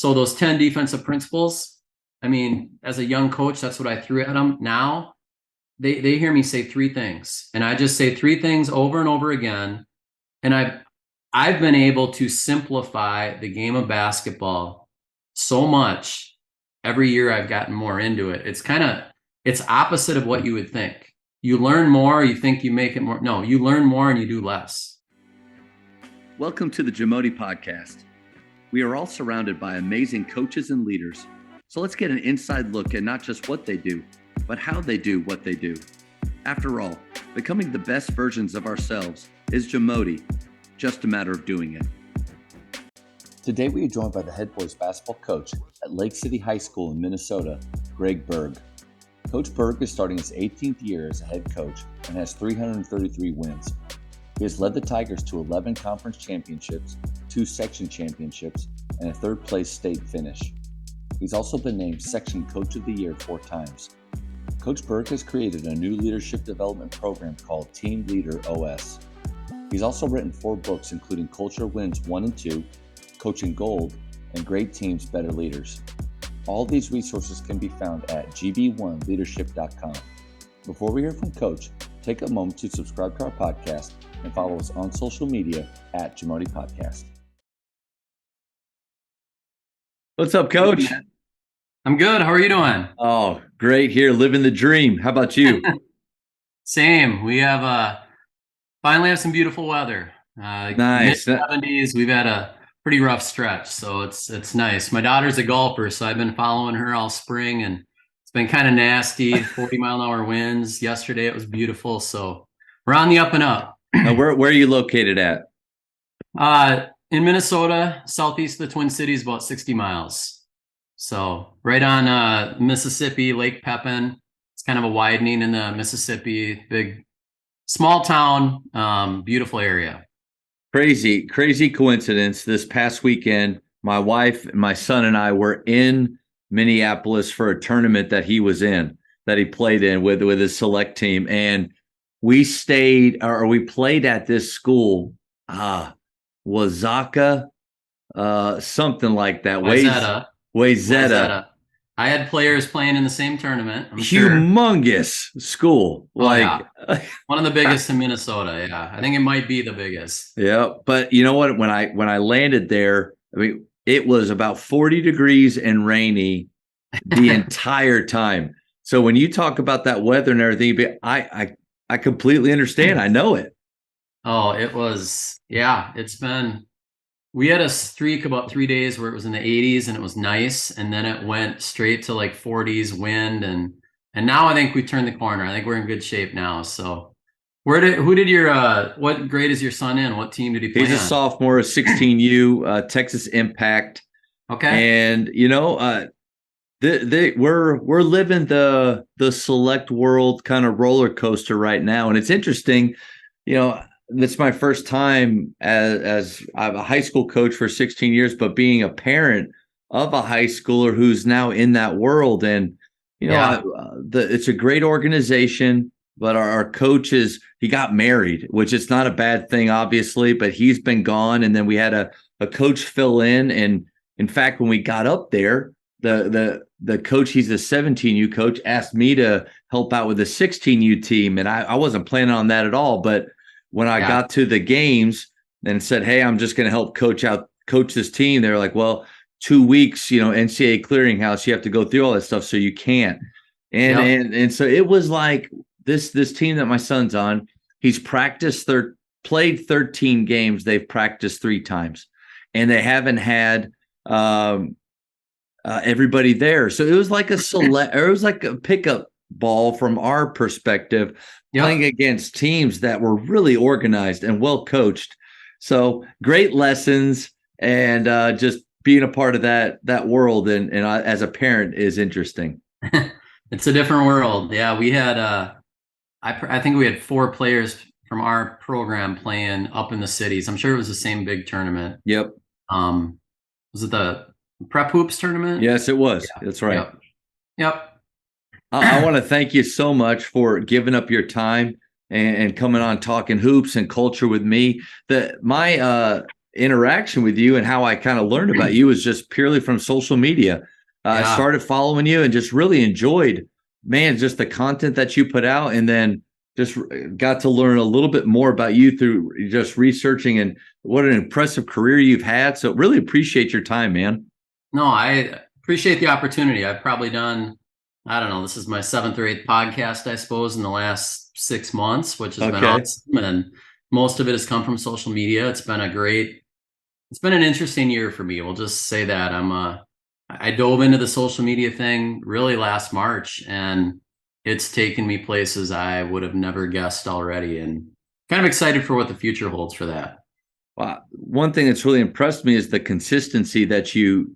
So those 10 defensive principles, I mean, as a young coach, that's what I threw at them. Now they hear me say three things, and I just say three things over and over again. And I've been able to simplify the game of basketball so much every year I've gotten more into it. It's opposite of what you would think. You learn more, you think you make it more. No, you learn more and you do less. Welcome to the Jamodi Podcast. We are all surrounded by amazing coaches and leaders. So let's get an inside look at not just what they do, but how they do what they do. After all, becoming the best versions of ourselves is Jamodi, just a matter of doing it. Today we are joined by the head boys basketball coach at Lake City High School in Minnesota, Berge. Coach Berge is starting his 18th year as a head coach and has 333 wins. He has led the Tigers to 11 conference championships, 2 section championships, and a third-place state finish. He's also been named Section Coach of the Year 4 times. Coach Berge has created a new leadership development program called Team Leader OS. He's also written 4 books, including Culture Wins 1 and 2, Coaching Gold, and Great Teams, Better Leaders. All these resources can be found at gb1leadership.com. Before we hear from Coach, take a moment to subscribe to our podcast and follow us on social media at Jamodi Podcast. What's up, Coach? I'm good. How are you doing? Oh, great here, living the dream. How about you? Same. We have finally have some beautiful weather. Nice. Mid-70s. We've had a pretty rough stretch, so it's nice. My daughter's a golfer, so I've been following her all spring, and it's been kind of nasty. 40-mile-an-hour winds. Yesterday it was beautiful, so we're on the up and up. Now, where are you located at? In Minnesota, southeast of the Twin Cities, about 60 miles. So right on Mississippi, Lake Pepin. It's kind of a widening in the Mississippi. Big, small town, beautiful area. Crazy coincidence. This past weekend, my wife, my son, and I were in Minneapolis for a tournament that he played in with his select team. And we played at this school, Wazaka, something like that. Wayzata. I had players playing in the same tournament. Humongous school. One of the biggest in Minnesota. Yeah. I think it might be the biggest. Yeah. But you know what? When I landed there, I mean, it was about 40 degrees and rainy the entire time. So when you talk about that weather and everything, I completely understand. I know it. Oh, it was, yeah, we had a streak about 3 days where it was in the 80s and it was nice. And then it went straight to like 40s wind. And now I think we turned the corner. I think we're in good shape now. So what grade is your son in? What team did he play on? He's a sophomore, 16U, Texas Impact. Okay. And, we're living the select world kind of roller coaster right now. And it's interesting, it's my first time as I'm a high school coach for 16 years, but being a parent of a high schooler who's now in that world. And, it's a great organization, but our coach he got married, which is not a bad thing, obviously, but he's been gone. And then we had a coach fill in. And in fact, when we got up there, the coach, he's a 17U coach, asked me to help out with the 16U team. And I wasn't planning on that at all. But when I got to the games and said, hey, I'm just going to help coach this team, they're like, well, 2 weeks, NCAA clearinghouse, you have to go through all that stuff. So you can't. And so it was like this team that my son's on, he's played 13 games. They've practiced 3 times and they haven't had, everybody there. So it was like a pickup ball from our perspective, playing against teams that were really organized and well coached. So great lessons, and just being a part of that world and as a parent is interesting. It's a different world. Yeah, we had I think we had 4 players from our program playing up in the cities. I'm sure it was the same big tournament. Yep. Was it the Prep Hoops tournament? Yes, it was. Yeah. That's right. Yep. I want to thank you so much for giving up your time and coming on talking hoops and culture with me. My interaction with you and how I kind of learned about you was just purely from social media. I Yeah. started following you and just really enjoyed, man, just the content that you put out, and then just got to learn a little bit more about you through just researching, and what an impressive career you've had. So really appreciate your time, man. No, I appreciate the opportunity. I've probably done, I don't know, this is my seventh or eighth podcast, I suppose, in the last 6 months, which has been Okay. awesome. And most of it has come from social media. It's been an interesting year for me. We'll just say that. I dove into the social media thing really last March, and it's taken me places I would have never guessed already, and kind of excited for what the future holds for that. Well, one thing that's really impressed me is the consistency that you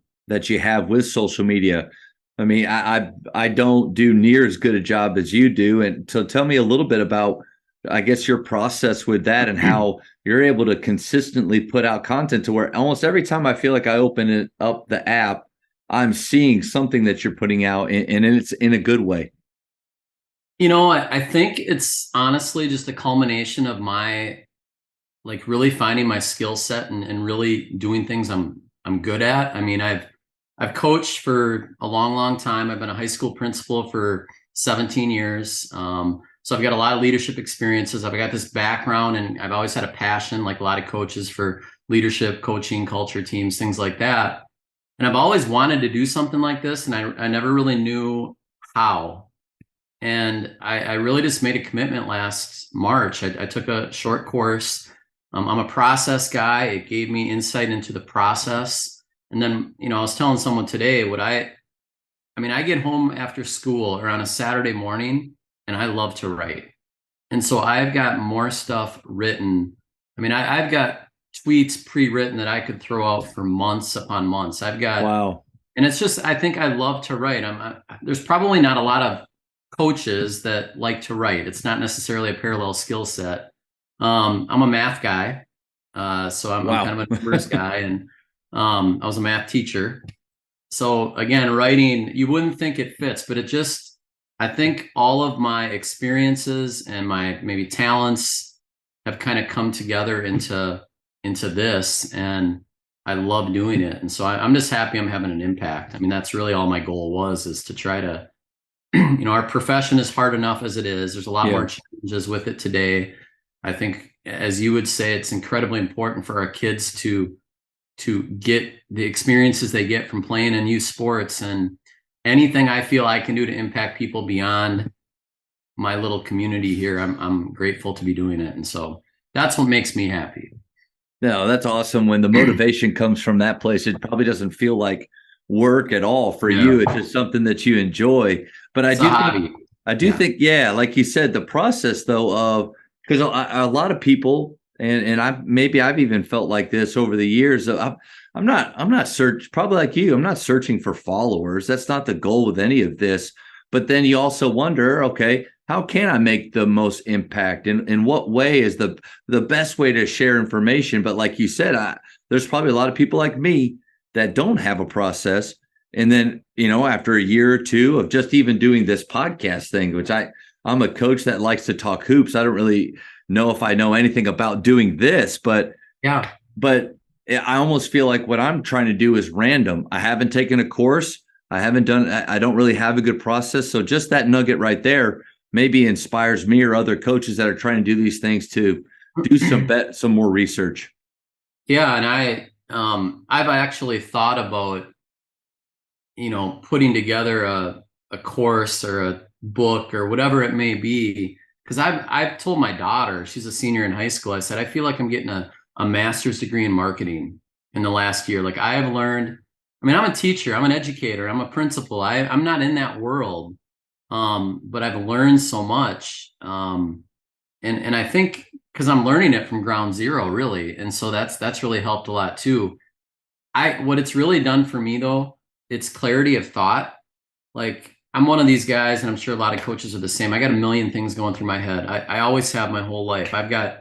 have with social media. I mean, I don't do near as good a job as you do, and so tell me a little bit about, I guess, your process with that and how you're able to consistently put out content to where almost every time I feel like I open it up the app, I'm seeing something that you're putting out, and it's in a good way. I think it's honestly just a culmination of my like really finding my skill set and really doing things I'm good at. I mean, I've coached for a long, long time. I've been a high school principal for 17 years. So I've got a lot of leadership experiences. I've got this background, and I've always had a passion, like a lot of coaches, for leadership, coaching, culture, teams, things like that. And I've always wanted to do something like this, and I never really knew how. And I really just made a commitment last March. I took a short course. I'm a process guy. It gave me insight into the process. And then, I was telling someone today I get home after school or on a Saturday morning, and I love to write. And so I've got more stuff written. I've got tweets pre-written that I could throw out for months upon months. Wow. And it's just, I think I love to write. There's probably not a lot of coaches that like to write. It's not necessarily a parallel skill set. I'm a math guy, so I'm Wow. kind of a numbers guy, and I was a math teacher. So again, writing, you wouldn't think it fits, but I think all of my experiences and my maybe talents have kind of come together into this, and I love doing it. And so I'm just happy I'm having an impact. That's really all my goal was, is to try to, our profession is hard enough as it is. There's a lot more challenges with it today. I think, as you would say, it's incredibly important for our kids to get the experiences they get from playing in youth sports, and anything I feel I can do to impact people beyond my little community here, I'm grateful to be doing it. And so that's what makes me happy. No, that's awesome. When the motivation comes from that place, it probably doesn't feel like work at all for you. It's just something that you enjoy. But It's a hobby. I do think, like you said, the process though of, because a lot of people, and I've even felt like this over the years. I'm not probably like you. I'm not searching for followers. That's not the goal with any of this. But then you also wonder, okay, how can I make the most impact? In what way is the best way to share information? But like you said, there's probably a lot of people like me that don't have a process. And then, after a year or two of just even doing this podcast thing, which I'm a coach that likes to talk hoops. I don't really know if I know anything about doing this, but I almost feel like what I'm trying to do is random. I haven't taken a course. I don't really have a good process. So just that nugget right there maybe inspires me or other coaches that are trying to do these things to do some more research. Yeah. And I've actually thought about, putting together a course or a book or whatever it may be. Because I've told my daughter, she's a senior in high school, I said, I feel like I'm getting a master's degree in marketing in the last year. Like, I have learned, I'm a teacher, I'm an educator, I'm a principal. I'm not in that world. But I've learned so much. And I think because I'm learning it from ground zero, really. And so that's really helped a lot too. What it's really done for me though, it's clarity of thought. Like, I'm one of these guys, and I'm sure a lot of coaches are the same. I got a million things going through my head. I always have my whole life. I've got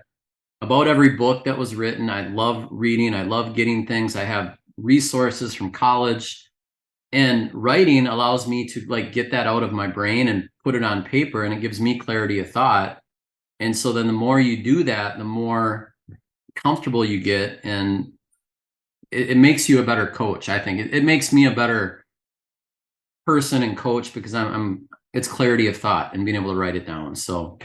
about every book that was written. I love reading. I love getting things. I have resources from college, and writing allows me to like get that out of my brain and put it on paper, and it gives me clarity of thought. And so then the more you do that, the more comfortable you get. And it makes you a better coach. I think it makes me a better person and coach because it's clarity of thought and being able to write it down. So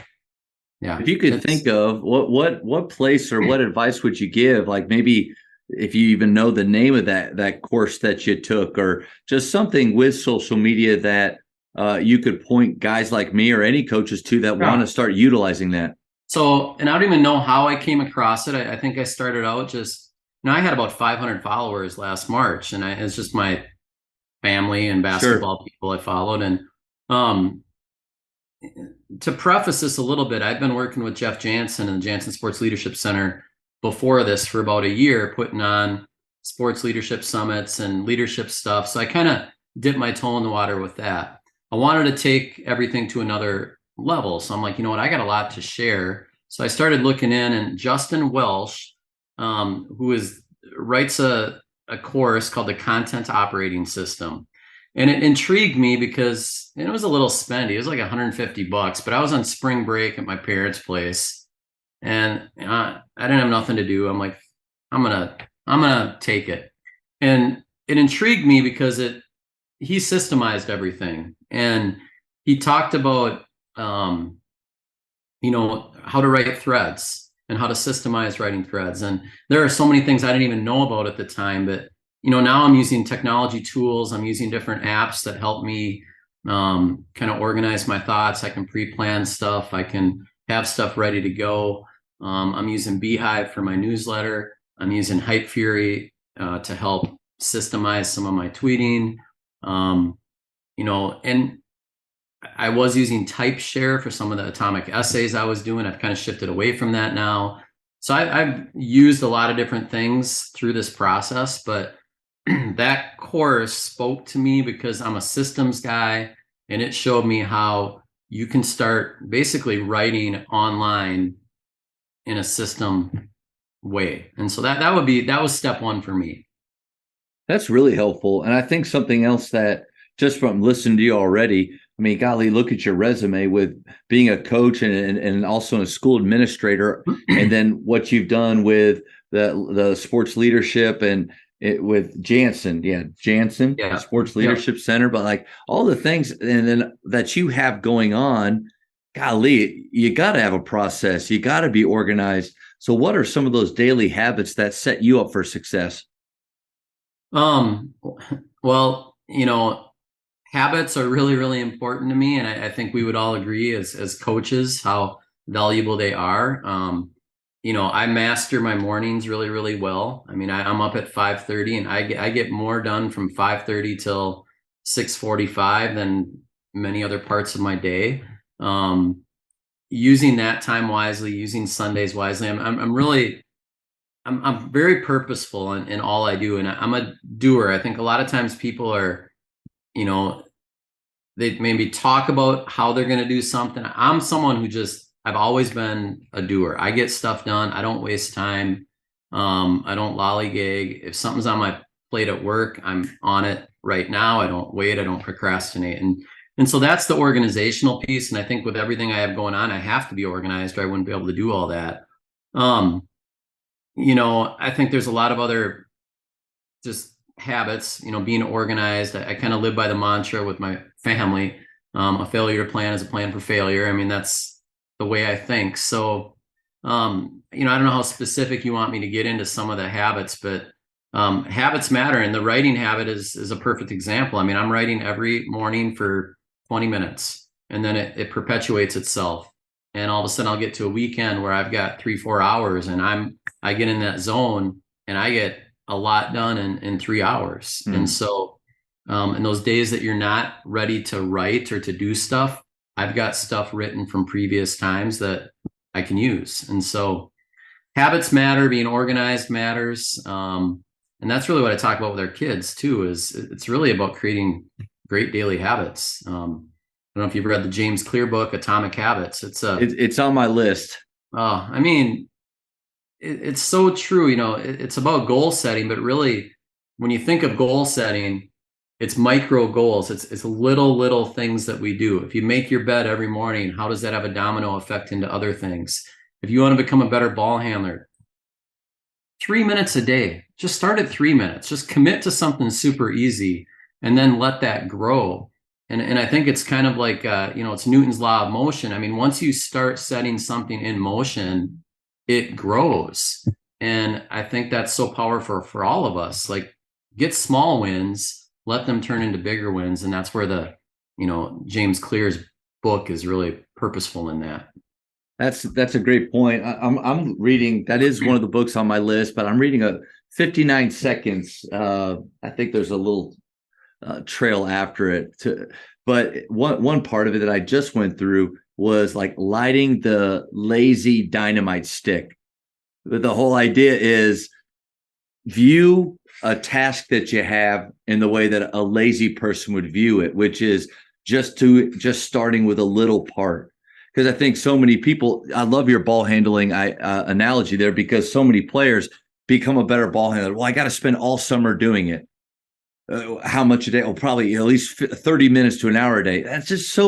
yeah, If you could think of what place or what advice would you give? Like maybe if you even know the name of that course that you took, or just something with social media that you could point guys like me or any coaches to that want to start utilizing that. So, and I don't even know how I came across it. I think I started out just, I had about 500 followers last March, and it's just my family and basketball people I followed. And to preface this a little bit, I've been working with Jeff Jansen and the Jansen Sports Leadership Center before this for about a year, putting on sports leadership summits and leadership stuff. So I kind of dipped my toe in the water with that. I wanted to take everything to another level. So I'm like, you know what, I got a lot to share. So I started looking in, and Justin Welsh, who writes a course called the Content Operating System. And it intrigued me because it was a little spendy. It was like $150, but I was on spring break at my parents' place, and I didn't have nothing to do. I'm like, I'm gonna take it, and it intrigued me because he systemized everything, and he talked about how to write threads and how to systemize writing threads. And there are so many things I didn't even know about at the time, but now I'm using technology tools. I'm using different apps that help me kind of organize my thoughts. I can pre-plan stuff. I can have stuff ready to go. I'm using Beehive for my newsletter. I'm using Hype Fury to help systemize some of my tweeting. And I was using TypeShare for some of the atomic essays I was doing. I've kind of shifted away from that now. So I've used a lot of different things through this process, but that course spoke to me because I'm a systems guy, and it showed me how you can start basically writing online in a system way. And so that was step one for me. That's really helpful. And I think something else that, just from listening to you already, I mean, golly, look at your resume with being a coach and also a school administrator, and then what you've done with the sports leadership and with Jansen, Sports Leadership Center, but like all the things and then that you have going on, golly, you got to have a process. You got to be organized. So what are some of those daily habits that set you up for success? Well, habits are really, really important to me. And I think we would all agree as coaches how valuable they are. I master my mornings really, really well. I mean, I'm up at 5:30, and I get more done from 5:30 till 6:45 than many other parts of my day. Using that time wisely, using Sundays wisely. I'm very purposeful in all I do, and I'm a doer. I think a lot of times people are, they maybe talk about how they're going to do something. I'm someone who I've always been a doer. I get stuff done. I don't waste time. I don't lollygag. If something's on my plate at work, I'm on it right now. I don't wait. I don't procrastinate. And so that's the organizational piece. And I think with everything I have going on, I have to be organized, or I wouldn't be able to do all that. I think there's a lot of other just habits, being organized. I kind of live by the mantra with my family. A failure to plan is a plan for failure. I mean, that's the way I think. So, I don't know how specific you want me to get into some of the habits, but habits matter. And the writing habit is a perfect example. I mean, I'm writing every morning for 20 minutes, and then it perpetuates itself. And all of a sudden I'll get to a weekend where I've got 3-4 hours, and I get in that zone, and I get a lot done in 3 hours. And so, in those days that you're not ready to write or to do stuff, I've got stuff written from previous times that I can use. And so habits matter, being organized matters. And that's really what I talk about with our kids too, is it's really about creating great daily habits. I don't know if you've read the James Clear book, Atomic Habits. It's on my list. I mean, it's so true. It's about goal setting, but really when you think of goal setting, it's micro goals. It's little things that we do. If you make your bed every morning, how does that have a domino effect into other things? If you want to become a better ball handler, 3 minutes a day. Just start at 3 minutes. Just commit to something super easy and then let that grow. And I think it's kind of like, it's Newton's law of motion. I mean, once you start setting something in motion, it grows. And I think that's so powerful for all of us. Like, get small wins, let them turn into bigger wins. And that's where James Clear's book is really purposeful in that. That's a great point. I'm reading, that is one of the books on my list, but I'm reading a 59 seconds. I think there's a little trail after it. But one part of it that I just went through was like lighting the lazy dynamite stick. But the whole idea is view a task that you have in the way that a lazy person would view it, which is just starting with a little part. Because I think so many people, I love your ball handling analogy there, because so many players become a better ball handler. Well, I got to spend all summer doing it. How much a day? Oh, probably at least 30 minutes to an hour a day. That's just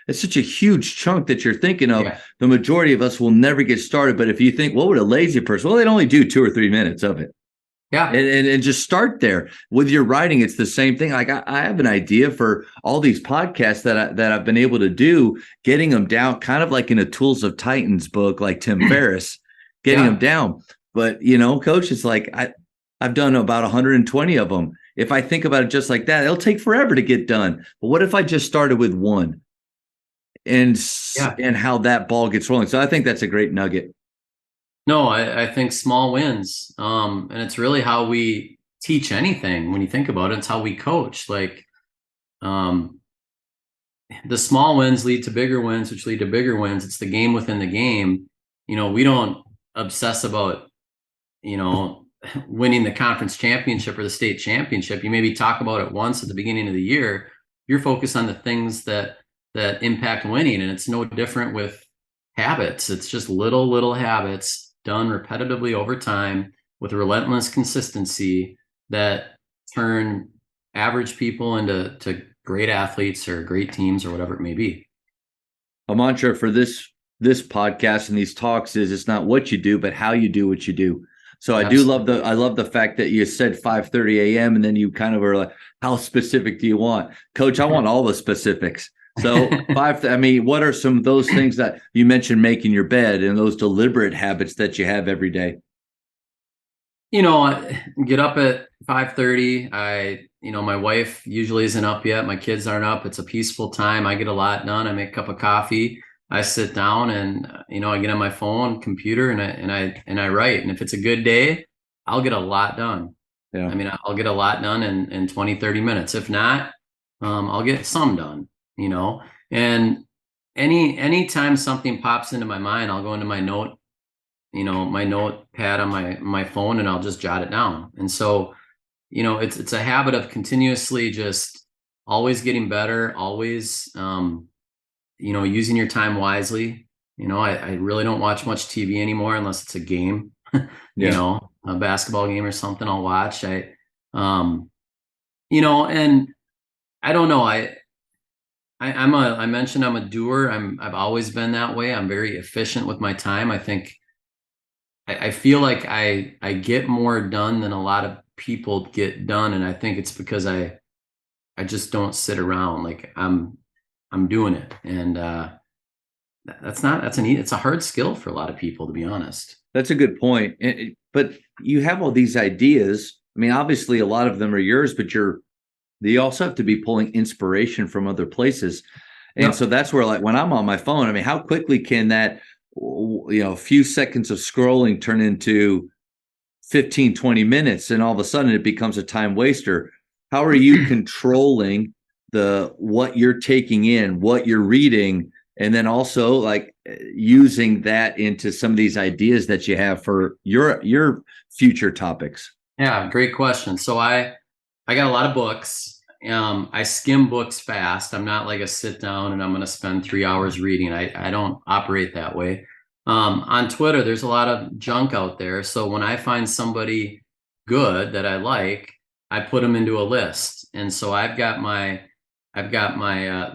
it's such a huge chunk that you're thinking of. Yeah. The majority of us will never get started. But if you think, what would a lazy person? Well, they'd only do 2 or 3 minutes of it. Yeah. And just start there. With your writing, it's the same thing. Like I have an idea for all these podcasts that I've been able to do, getting them down kind of like in a Tools of Titans book, like Tim Ferriss, getting them down. But, Coach, it's like I've done about 120 of them. If I think about it just like that, it'll take forever to get done. But what if I just started with one and how that ball gets rolling? So I think that's a great nugget. No, I think small wins. And it's really how we teach anything. When you think about it, it's how we coach. Like, the small wins lead to bigger wins, which lead to bigger wins. It's the game within the game. We don't obsess about, winning the conference championship or the state championship. You maybe talk about it once at the beginning of the year. You're focused on the things that impact winning. And it's no different with habits. It's just little habits done repetitively over time with relentless consistency that turn average people into great athletes or great teams or whatever it may be. A mantra for this podcast and these talks is it's not what you do, but how you do what you do. So Absolutely. I love the fact that you said 5:30 a.m. and then you kind of were like, how specific do you want? Coach, I want all the specifics. So what are some of those things that you mentioned, making your bed and those deliberate habits that you have every day? I get up at 5:30. My wife usually isn't up yet. My kids aren't up. It's a peaceful time. I get a lot done. I make a cup of coffee. I sit down and, I get on my phone, computer, and I write. And if it's a good day, I'll get a lot done. Yeah. I mean, I'll get a lot done in 20, 30 minutes. If not, I'll get some done. And anytime something pops into my mind, I'll go into my notepad on my phone, and I'll just jot it down. And so, it's a habit of continuously just always getting better, always, using your time wisely. I really don't watch much TV anymore unless it's a game, a basketball game or something I'll watch. And I don't know, I mentioned I'm a doer. I've always been that way. I'm very efficient with my time. I think I feel like I get more done than a lot of people get done. And I think it's because I just don't sit around. Like I'm doing it. And it's a hard skill for a lot of people, to be honest. That's a good point. But you have all these ideas. I mean, obviously a lot of them are yours, but you also have to be pulling inspiration from other places. And so that's where, like, when I'm on my phone, I mean, how quickly can that, a few seconds of scrolling turn into 15, 20 minutes, and all of a sudden it becomes a time waster? How are you controlling what you're taking in, what you're reading, and then also like using that into some of these ideas that you have for your future topics? Yeah, great question. So I got a lot of books. I skim books fast. I'm not like a sit down and I'm going to spend 3 hours reading. I don't operate that way. On Twitter, there's a lot of junk out there. So when I find somebody good that I like, I put them into a list. And so I've got my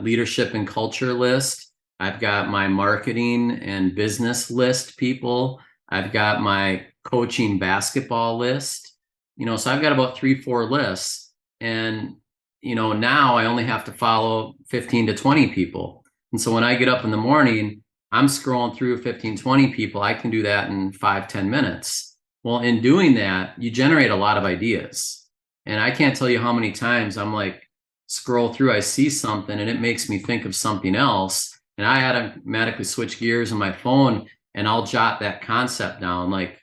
leadership and culture list. I've got my marketing and business list people. I've got my coaching basketball list, so I've got about 3, 4 lists. And, now I only have to follow 15 to 20 people. And so when I get up in the morning, I'm scrolling through 15, 20 people. I can do that in 5, 10 minutes. Well, in doing that, you generate a lot of ideas. And I can't tell you how many times I'm like, scroll through, I see something and it makes me think of something else. And I automatically switch gears on my phone and I'll jot that concept down. Like,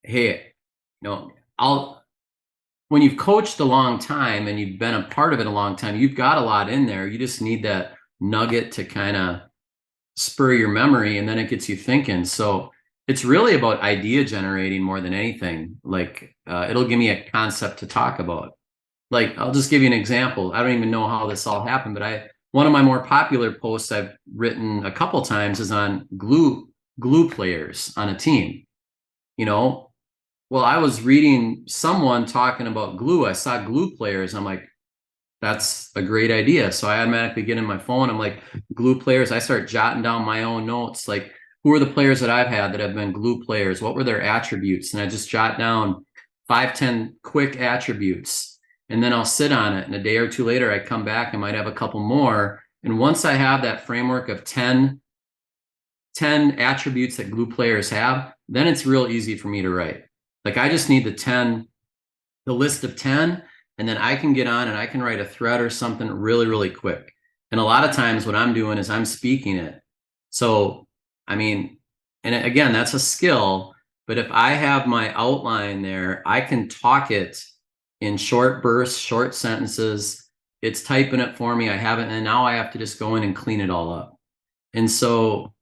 hey, I'll, when you've coached a long time and you've been a part of it a long time, you've got a lot in there. You just need that nugget to kind of spur your memory, and then it gets you thinking. So it's really about idea generating more than anything. Like, it'll give me a concept to talk about. Like, I'll just give you an example. I don't even know how this all happened, but one of my more popular posts I've written a couple times is on glue players on a team. Well, I was reading someone talking about glue. I saw glue players. I'm like, that's a great idea. So I automatically get in my phone. I'm like, glue players. I start jotting down my own notes. Like, who are the players that I've had that have been glue players? What were their attributes? And I just jot down 5, 10 quick attributes. And then I'll sit on it. And a day or two later, I come back. I might have a couple more. And once I have that framework of 10 attributes that glue players have, then it's real easy for me to write. Like, I just need the list of 10, and then I can get on and I can write a thread or something really, really quick. And a lot of times what I'm doing is I'm speaking it. So, and again, that's a skill, but if I have my outline there, I can talk it in short bursts, short sentences. It's typing it for me. I have it, and now I have to just go in and clean it all up. And so,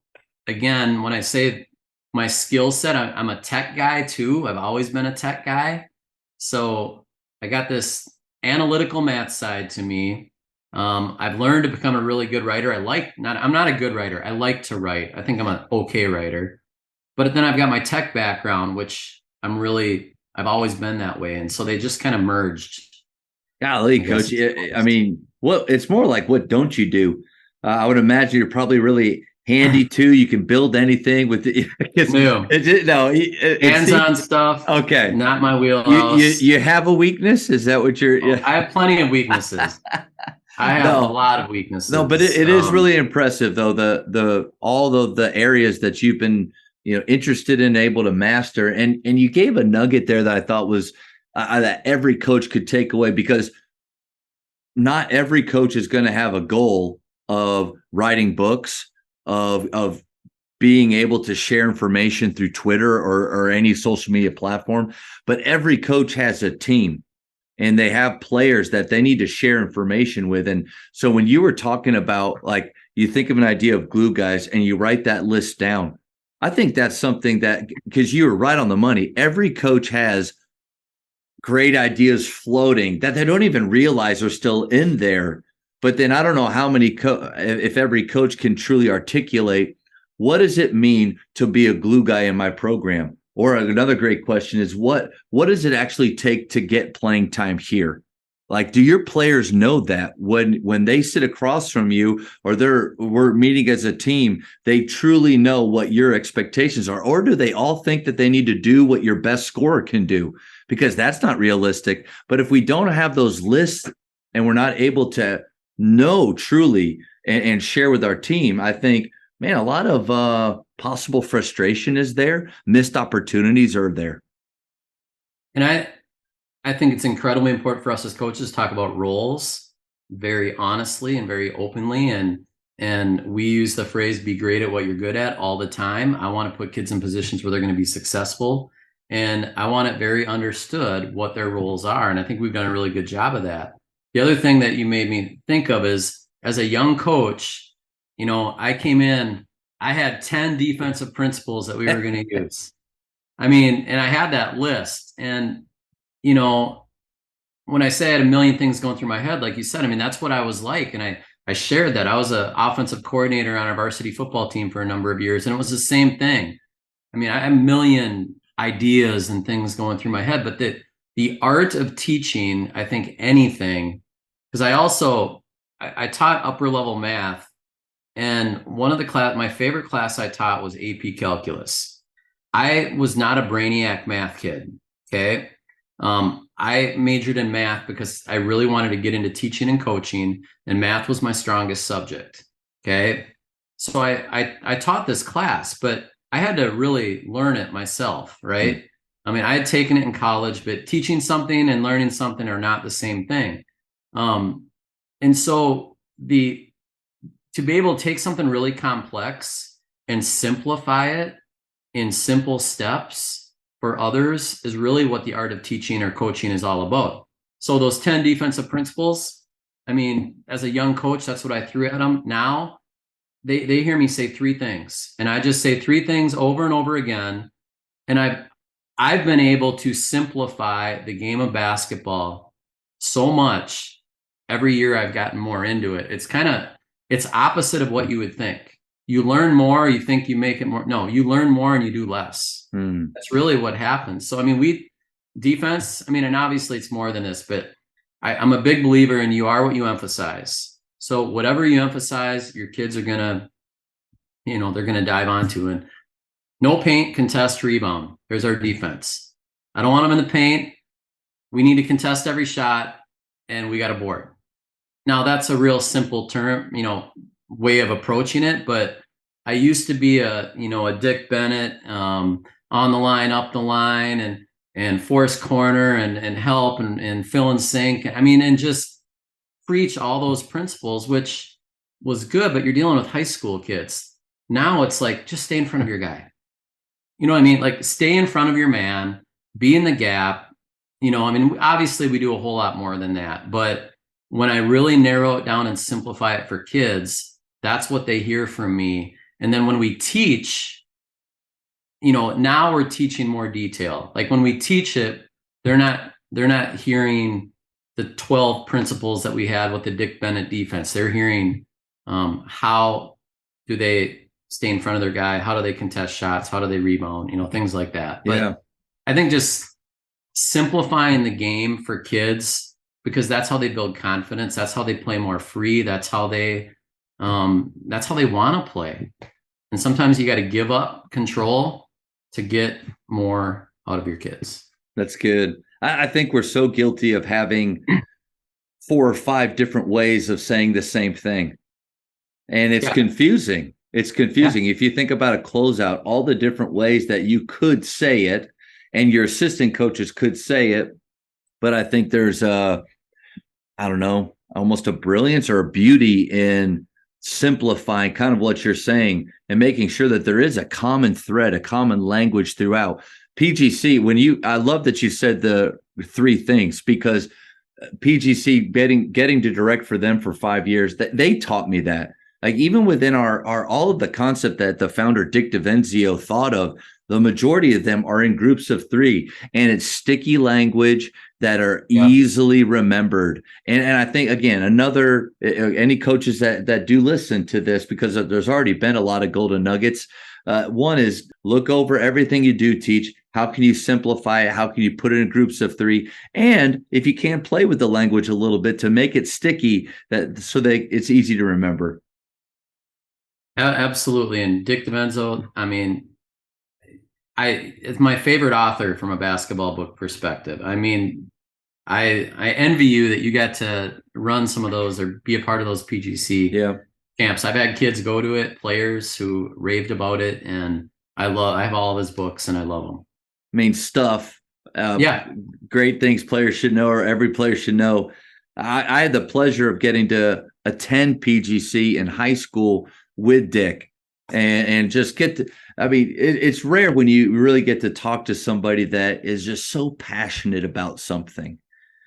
again, when I say my skill set, I'm a tech guy too. I've always been a tech guy. So I got this analytical math side to me. I've learned to become a really good writer. I'm not a good writer. I like to write. I think I'm an okay writer. But then I've got my tech background, which I've always been that way. And so they just kind of merged. Golly, coach. It's more like, what don't you do? I would imagine you're probably really handy too. You can build anything with it. Hands-on stuff. Okay, not my wheelhouse. You have a weakness? Is that what you're? Yeah. I have plenty of weaknesses. I have a lot of weaknesses. No, but it is really impressive though. All of the areas that you've been interested in, able to master, and you gave a nugget there that I thought was that every coach could take away, because not every coach is going to have a goal of writing books, of being able to share information through Twitter or any social media platform. But every coach has a team and they have players that they need to share information with. And so when you were talking about, like, you think of an idea of glue guys and you write that list down, I think that's something that, because you were right on the money, every coach has great ideas floating that they don't even realize are still in there. But then I don't know how many, if every coach can truly articulate, what does it mean to be a glue guy in my program? Or another great question is, what does it actually take to get playing time here? Like, do your players know that when they sit across from you, or we're meeting as a team, they truly know what your expectations are? Or do they all think that they need to do what your best scorer can do? Because that's not realistic. But if we don't have those lists and we're not able to know truly and share with our team, I think, man, a lot of possible frustration is there. Missed opportunities are there. And I think it's incredibly important for us as coaches to talk about roles very honestly and very openly. And we use the phrase, be great at what you're good at, all the time. I want to put kids in positions where they're going to be successful. And I want it very understood what their roles are. And I think we've done a really good job of that. The other thing that you made me think of is, as a young coach, I came in, I had 10 defensive principles that we were going to use. And I had that list. And, when I say I had a million things going through my head, like you said, that's what I was like. And I shared that. I was an offensive coordinator on our varsity football team for a number of years. And it was the same thing. I had a million ideas and things going through my head, but the art of teaching, I think anything, because I taught upper level math, and one of my favorite class I taught was AP calculus. I was not a brainiac math kid. Okay. I majored in math because I really wanted to get into teaching and coaching, and math was my strongest subject. Okay. So I taught this class, but I had to really learn it myself, right? I mean, I had taken it in college, but teaching something and learning something are not the same thing. Um, and so the to be able to take something really complex and simplify it in simple steps for others is really what the art of teaching or coaching is all about. So those 10 defensive principles, I mean, as a young coach, that's what I threw at them. Now they hear me say three things, and I just say three things over and over again. And I've been able to simplify the game of basketball so much every year I've gotten more into it. It's opposite of what you would think. You learn more, you think you make it more. No, you learn more and you do less. That's really what happens. So, I mean, defense, I mean, and obviously it's more than this, but I'm a big believer in you are what you emphasize. So whatever you emphasize, your kids are they're gonna dive onto. And no paint, contest, rebound. There's our defense. I don't want them in the paint. We need to contest every shot, and we got a board. Now that's a real simple term, way of approaching it. But I used to be a Dick Bennett, on the line, up the line, and force corner and help and fill and sink. I mean, and just preach all those principles, which was good, but you're dealing with high school kids. Now it's like, just stay in front of your guy. You know what I mean? Like, stay in front of your man, be in the gap. I mean, obviously we do a whole lot more than that, but when I really narrow it down and simplify it for kids, that's what they hear from me. And then when we teach, now we're teaching more detail. Like when we teach it, they're not hearing the 12 principles that we had with the Dick Bennett defense. They're hearing how do they stay in front of their guy? How do they contest shots? How do they rebound? Things like that. But Yeah. I think just simplifying the game for kids, because that's how they build confidence. That's how they play more free. That's how they want to play. And sometimes you got to give up control to get more out of your kids. That's good. I think we're so guilty of having 4 or 5 different ways of saying the same thing. And it's confusing. It's confusing. Yeah. If you think about a closeout, all the different ways that you could say it and your assistant coaches could say it. But I think there's almost a brilliance or a beauty in simplifying kind of what you're saying and making sure that there is a common thread, a common language throughout. PGC, I love that you said the 3 things, because PGC getting to direct for them for 5 years, that they taught me that. Like, even within our all of the concept that the founder Dick DeVenzio thought of, the majority of them are in groups of 3, and it's sticky language that are easily remembered. And I think, again, any coaches that do listen to this, because there's already been a lot of golden nuggets. One is, look over everything you do teach. How can you simplify it? How can you put it in groups of 3? And if you can, play with the language a little bit to make it sticky, so that it's easy to remember. Absolutely. And Dick DeVenzo, I mean, it's my favorite author from a basketball book perspective. I mean, I envy you that you got to run some of those or be a part of those PGC camps. I've had kids go to it, players who raved about it, and I have all of his books and I love them. I mean, great things players should know, or every player should know. I had the pleasure of getting to attend PGC in high school with Dick, and just get to, it's rare when you really get to talk to somebody that is just so passionate about something.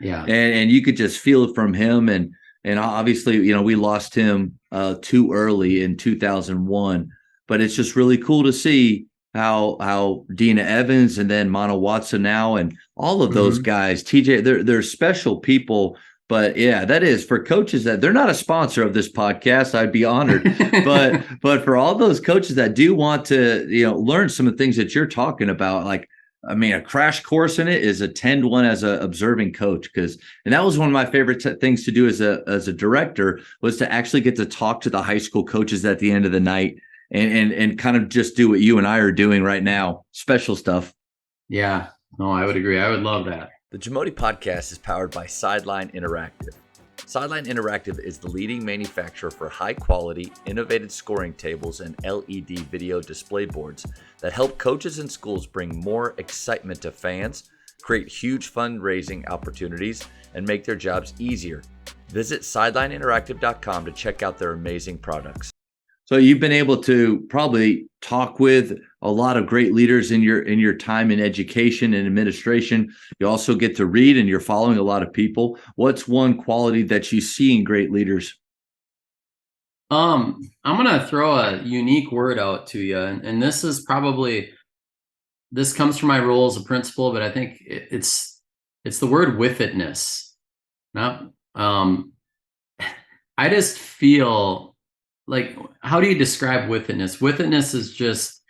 Yeah. And you could just feel it from him. And obviously, we lost him too early in 2001, but it's just really cool to see how Dina Evans and then Mana Watson now, and all of those guys, TJ, they're special people. But yeah, that is for coaches that they're not a sponsor of this podcast. I'd be honored, but for all those coaches that do want to, learn some of the things that you're talking about, a crash course in it is attend one as a observing coach, and that was one of my favorite things to do as a director, was to actually get to talk to the high school coaches at the end of the night and kind of just do what you and I are doing right now. Special stuff. Yeah, no, I would agree. I would love that. The Jamodi podcast is powered by Sideline Interactive. Sideline Interactive is the leading manufacturer for high-quality, innovative scoring tables and LED video display boards that help coaches and schools bring more excitement to fans, create huge fundraising opportunities, and make their jobs easier. Visit sidelineinteractive.com to check out their amazing products. So you've been able to probably talk with a lot of great leaders in your time in education and administration. You also get to read, and you're following a lot of people. What's one quality that you see in great leaders? I'm gonna throw a unique word out to you, and this comes from my role as a principal, but I think it's the word withitness. Not I just feel like, how do you describe withitness? Withitness is just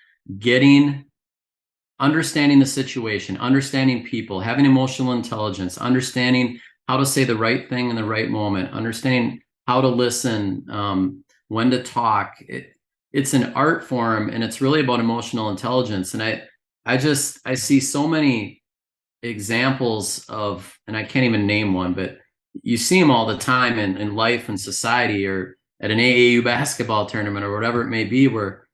understanding the situation, understanding people, having emotional intelligence, understanding how to say the right thing in the right moment, understanding how to listen, when to talk. It's an art form, and it's really about emotional intelligence. And I see so many examples of, and I can't even name one, but you see them all the time in life and society, or at an AAU basketball tournament or whatever it may be, where,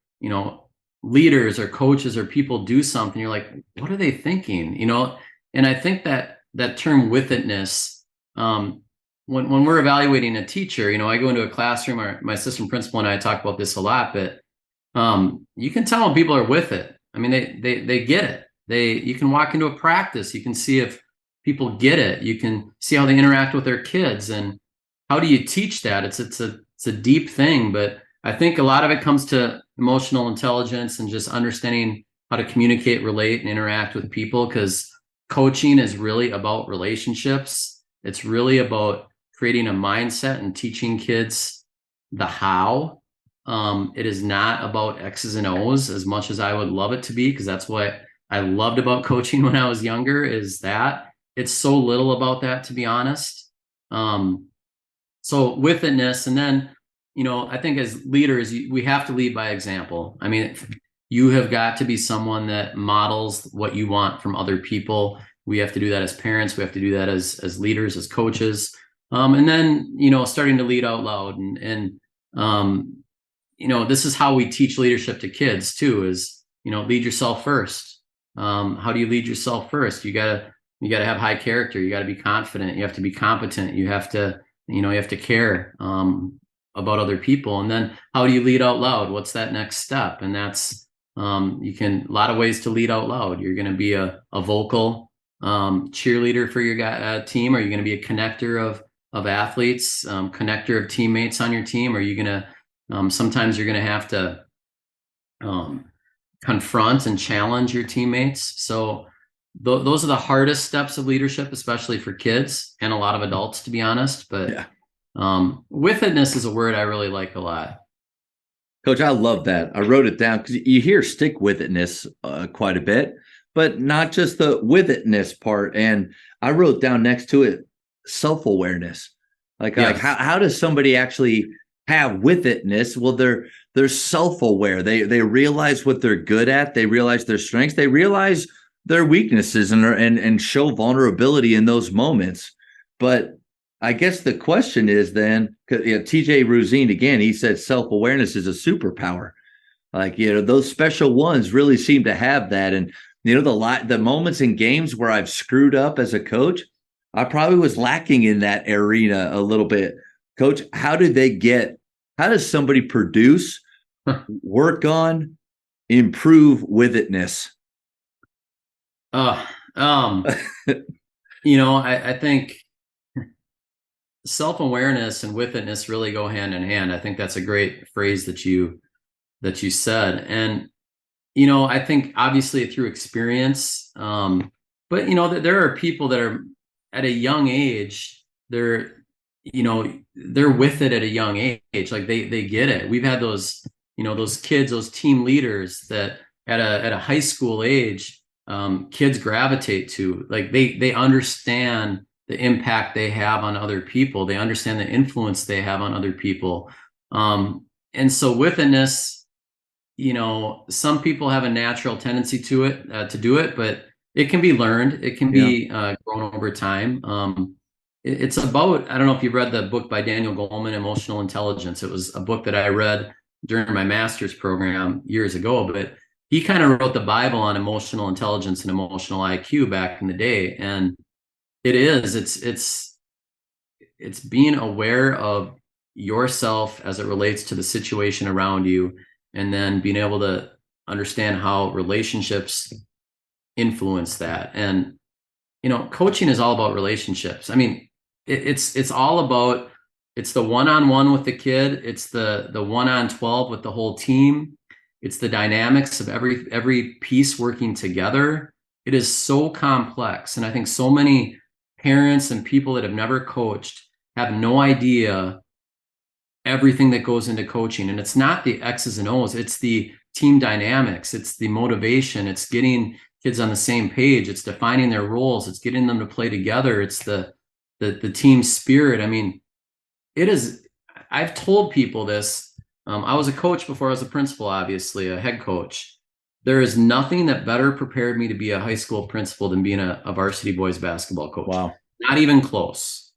leaders or coaches or people do something, you're like, what are they thinking? And I think that term withitness, when we're evaluating a teacher, I go into a classroom, or my assistant principal and I talk about this a lot, but you can tell when people are with it. I mean, they get it. You can walk into a practice, you can see if people get it. You can see how they interact with their kids. And how do you teach that? It's a deep thing, but I think a lot of it comes to emotional intelligence and just understanding how to communicate, relate, and interact with people, because coaching is really about relationships. It's really about creating a mindset and teaching kids the how. It is not about X's and O's as much as I would love it to be, because that's what I loved about coaching when I was younger, is that it's so little about that, to be honest. So withitness, and then, I think as leaders, we have to lead by example. I mean, you have got to be someone that models what you want from other people. We have to do that as parents. We have to do that as leaders, as coaches. And then, starting to lead out loud. And this is how we teach leadership to kids too, is, lead yourself first. How do you lead yourself first? You gotta have high character. You gotta be confident. You have to be competent. You have to care about other people. And then how do you lead out loud? What's that next step? And that's, a lot of ways to lead out loud. You're going to be a vocal cheerleader for your team. Are you going to be a connector of athletes, connector of teammates on your team? Are you going to, sometimes you're going to have to confront and challenge your teammates. So those are the hardest steps of leadership, especially for kids and a lot of adults, to be honest. But Yeah. Withitness is a word I really like a lot. Coach, I love that. I wrote it down because you hear stick with itness quite a bit, but not just the with itness part. And I wrote down next to it self-awareness. Like how does somebody actually have with itness? Well, they're self-aware. They realize what they're good at. They realize their strengths. They realize their weaknesses and show vulnerability in those moments. But I guess the question is then, TJ Ruzine, again, he said self-awareness is a superpower. Like, those special ones really seem to have that. And, the moments in games where I've screwed up as a coach, I probably was lacking in that arena a little bit. Coach, how does somebody produce, work on, improve withitness? I think self-awareness and withitness really go hand in hand. I think that's a great phrase that you said. And, I think obviously through experience, but there are people that are at a young age, they're with it at a young age. Like they get it. We've had those kids, those team leaders that at a high school age, kids gravitate to. Like they understand the impact they have on other people. They understand the influence they have on other people. And so withitness, some people have a natural tendency to it, to do it, but it can be learned. It can be grown over time. It's about, I don't know if you've read the book by Daniel Goleman, Emotional Intelligence. It was a book that I read during my master's program years ago, but he kind of wrote the Bible on emotional intelligence and emotional IQ back in the day. And it's being aware of yourself as it relates to the situation around you, and then being able to understand how relationships influence that. And coaching is all about relationships. I mean, it's all about, it's the one-on-one with the kid, it's the 1-on-12 with the whole team, it's the dynamics of every piece working together. It is so complex, and I think so many parents and people that have never coached have no idea everything that goes into coaching. And it's not the X's and O's, it's the team dynamics, it's the motivation, it's getting kids on the same page, it's defining their roles, it's getting them to play together, it's the team spirit. I mean, it is, I've told people this. I was a coach before I was a principal, obviously, a head coach. There is nothing that better prepared me to be a high school principal than being a varsity boys basketball coach. Wow. Not even close.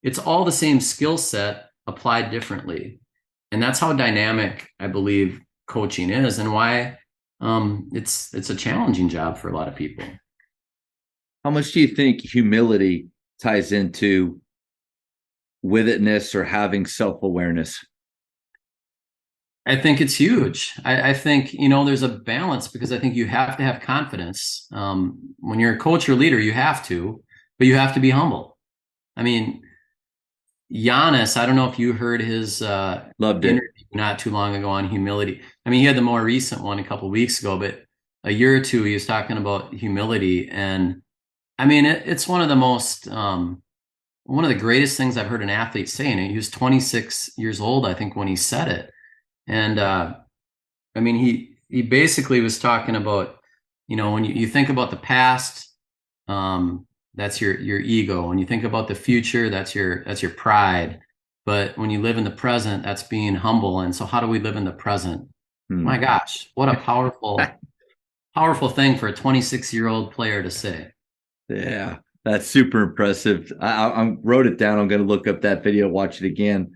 It's all the same skill set applied differently. And that's how dynamic I believe coaching is, and why it's a challenging job for a lot of people. How much do you think humility ties into withitness or having self-awareness? I think it's huge. I think, there's a balance, because I think you have to have confidence. When you're a coach or leader, you have to, but you have to be humble. I mean, Giannis, I don't know if you heard his Loved interview it. not too long ago on humility. I mean, he had the more recent one a couple of weeks ago, but a year or two, he was talking about humility. And I mean, it's one of the most, one of the greatest things I've heard an athlete say. And he was 26 years old, I think, when he said it. And I mean, he basically was talking about, when you think about the past, that's your ego. When you think about the future, that's your pride. But when you live in the present, that's being humble. And so how do we live in the present? My gosh, what a powerful thing for a 26-year-old player to say. Yeah, that's super impressive. I wrote it down. I'm going to look up that video, watch it again.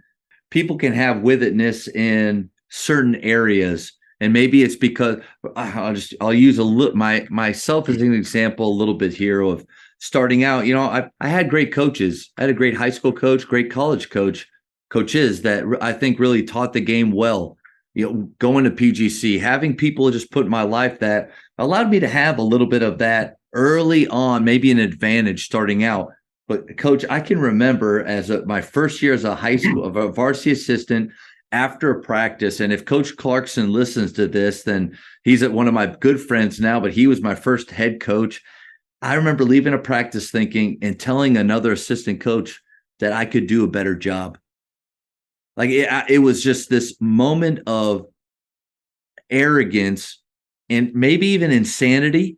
People can have withitness in certain areas, and maybe it's because I'll use myself as an example a little bit here of starting out. I had great coaches. I had a great high school coach, great college coaches that I think really taught the game well. Going to PGC, having people just put in my life that allowed me to have a little bit of that early on, maybe an advantage starting out. But Coach, I can remember my first year as a high school, of a varsity assistant, after a practice. And if Coach Clarkson listens to this, then he's one of my good friends now, but he was my first head coach. I remember leaving a practice thinking and telling another assistant coach that I could do a better job. Like it was just this moment of arrogance and maybe even insanity,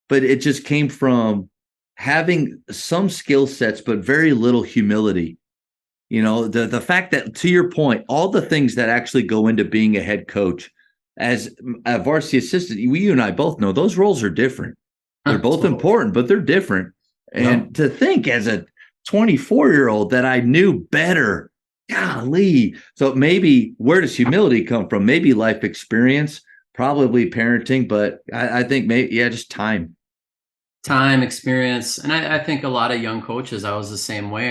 but it just came from having some skill sets, but very little humility. The fact that, to your point, all the things that actually go into being a head coach, as a varsity assistant, you and I both know those roles are different. They're both important, but they're different. And to think as a 24-year-old that I knew better, golly. So maybe where does humility come from? Maybe life experience, probably parenting, but I think maybe, just time. Time, experience. And I think a lot of young coaches, I was the same way,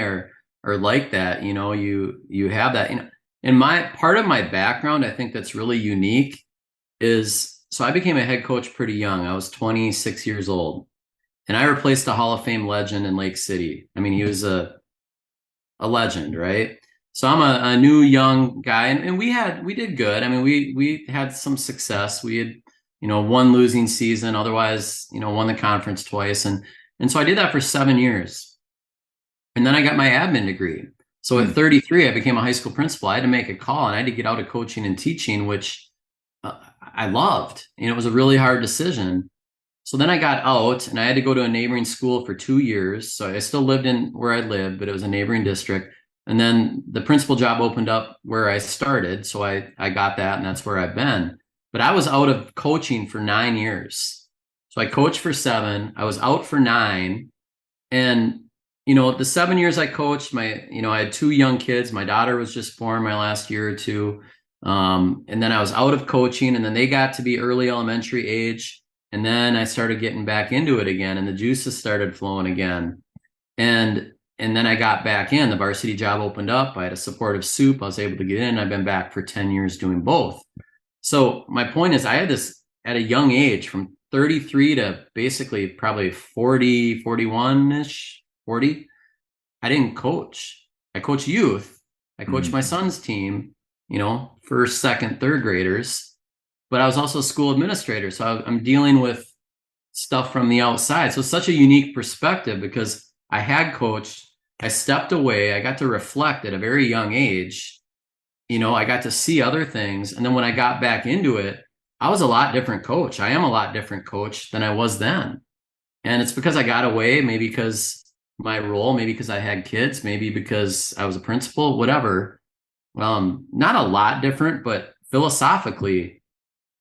or like that. You have that. And my part of my background, I think that's really unique is, so I became a head coach pretty young. I was 26 years old, and I replaced a Hall of Fame legend in Lake City. I mean, he was a legend, right? So I'm a new young guy, and we did good. I mean, we had some success. We had, one losing season, otherwise, won the conference twice. And so I did that for 7 years. And then I got my admin degree. So at 33, I became a high school principal. I had to make a call, and I had to get out of coaching and teaching, which I loved. It was a really hard decision. So then I got out, and I had to go to a neighboring school for 2 years. So I still lived in where I lived, but it was a neighboring district. And then the principal job opened up where I started. So I got that, and that's where I've been. but I was out of coaching for 9 years. So I coached for 7. I was out for 9. And, the 7 years I coached, I had 2 young kids. My daughter was just born my last year or two. And then I was out of coaching, and then they got to be early elementary age. And then I started getting back into it again, and the juices started flowing again. And then I got back in. The varsity job opened up. I had a supportive soup. I was able to get in. I've been back for 10 years doing both. So my point is, I had this at a young age, from 33 to basically probably 40, 41-ish, 40. I didn't coach. I coached youth. I coached my son's team, first, second, third graders. But I was also a school administrator. So I'm dealing with stuff from the outside. So it's such a unique perspective, because I had coached, I stepped away, I got to reflect at a very young age. I got to see other things. And then when I got back into it, I was a lot different coach. I am a lot different coach than I was then. And it's because I got away, maybe because my role, maybe because I had kids, maybe because I was a principal, whatever. Not a lot different, but philosophically,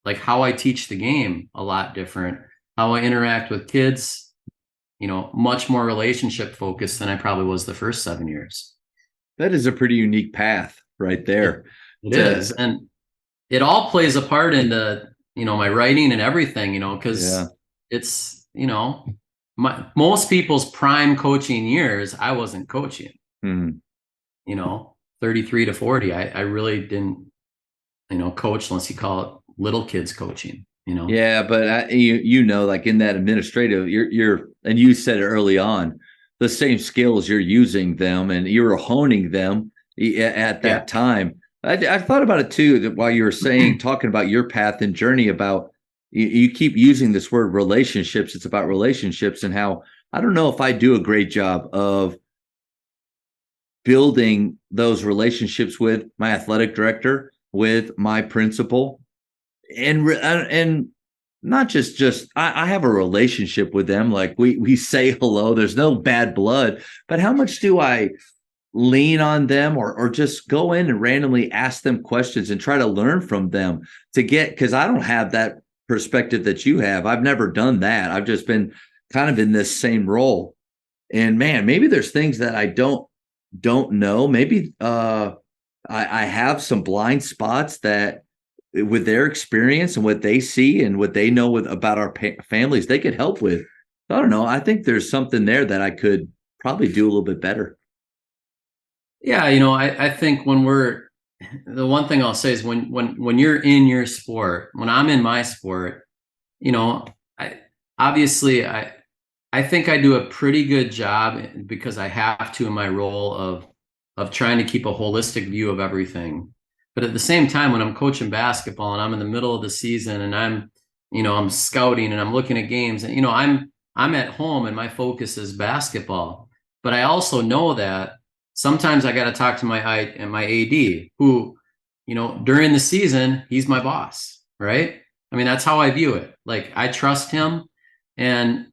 like how I teach the game, a lot different. How I interact with kids, much more relationship focused than I probably was the first 7 years. That is a pretty unique path right there. It is. And it all plays a part into, my writing and everything, because it's, most people's prime coaching years, I wasn't coaching. 33 to 40, I really didn't, coach, unless you call it little kids coaching. Yeah, but like in that administrative, you're and you said it early on, the same skills, you're using them and you're honing them at that time. I thought about it too, that while you were talking about your path and journey, about you keep using this word relationships. It's about relationships, and how I don't know if I do a great job of building those relationships with my athletic director, with my principal, and not just I have a relationship with them. Like we say hello. There's no bad blood, but how much do I lean on them, or just go in and randomly ask them questions and try to learn from them because I don't have that perspective that you have. I've never done that. I've just been kind of in this same role. And man, maybe there's things that I don't know. Maybe I have some blind spots that, with their experience and what they see and what they know about our families, they could help with. I don't know. I think there's something there that I could probably do a little bit better. Yeah, I think the one thing I'll say is when you're in your sport, when I'm in my sport, I think I do a pretty good job, because I have to, in my role of trying to keep a holistic view of everything. But at the same time, when I'm coaching basketball and I'm in the middle of the season and I'm scouting and I'm looking at games, and I'm at home and my focus is basketball. But I also know that sometimes I got to talk to my AD, who, during the season, he's my boss, right? I mean, that's how I view it. Like, I trust him. And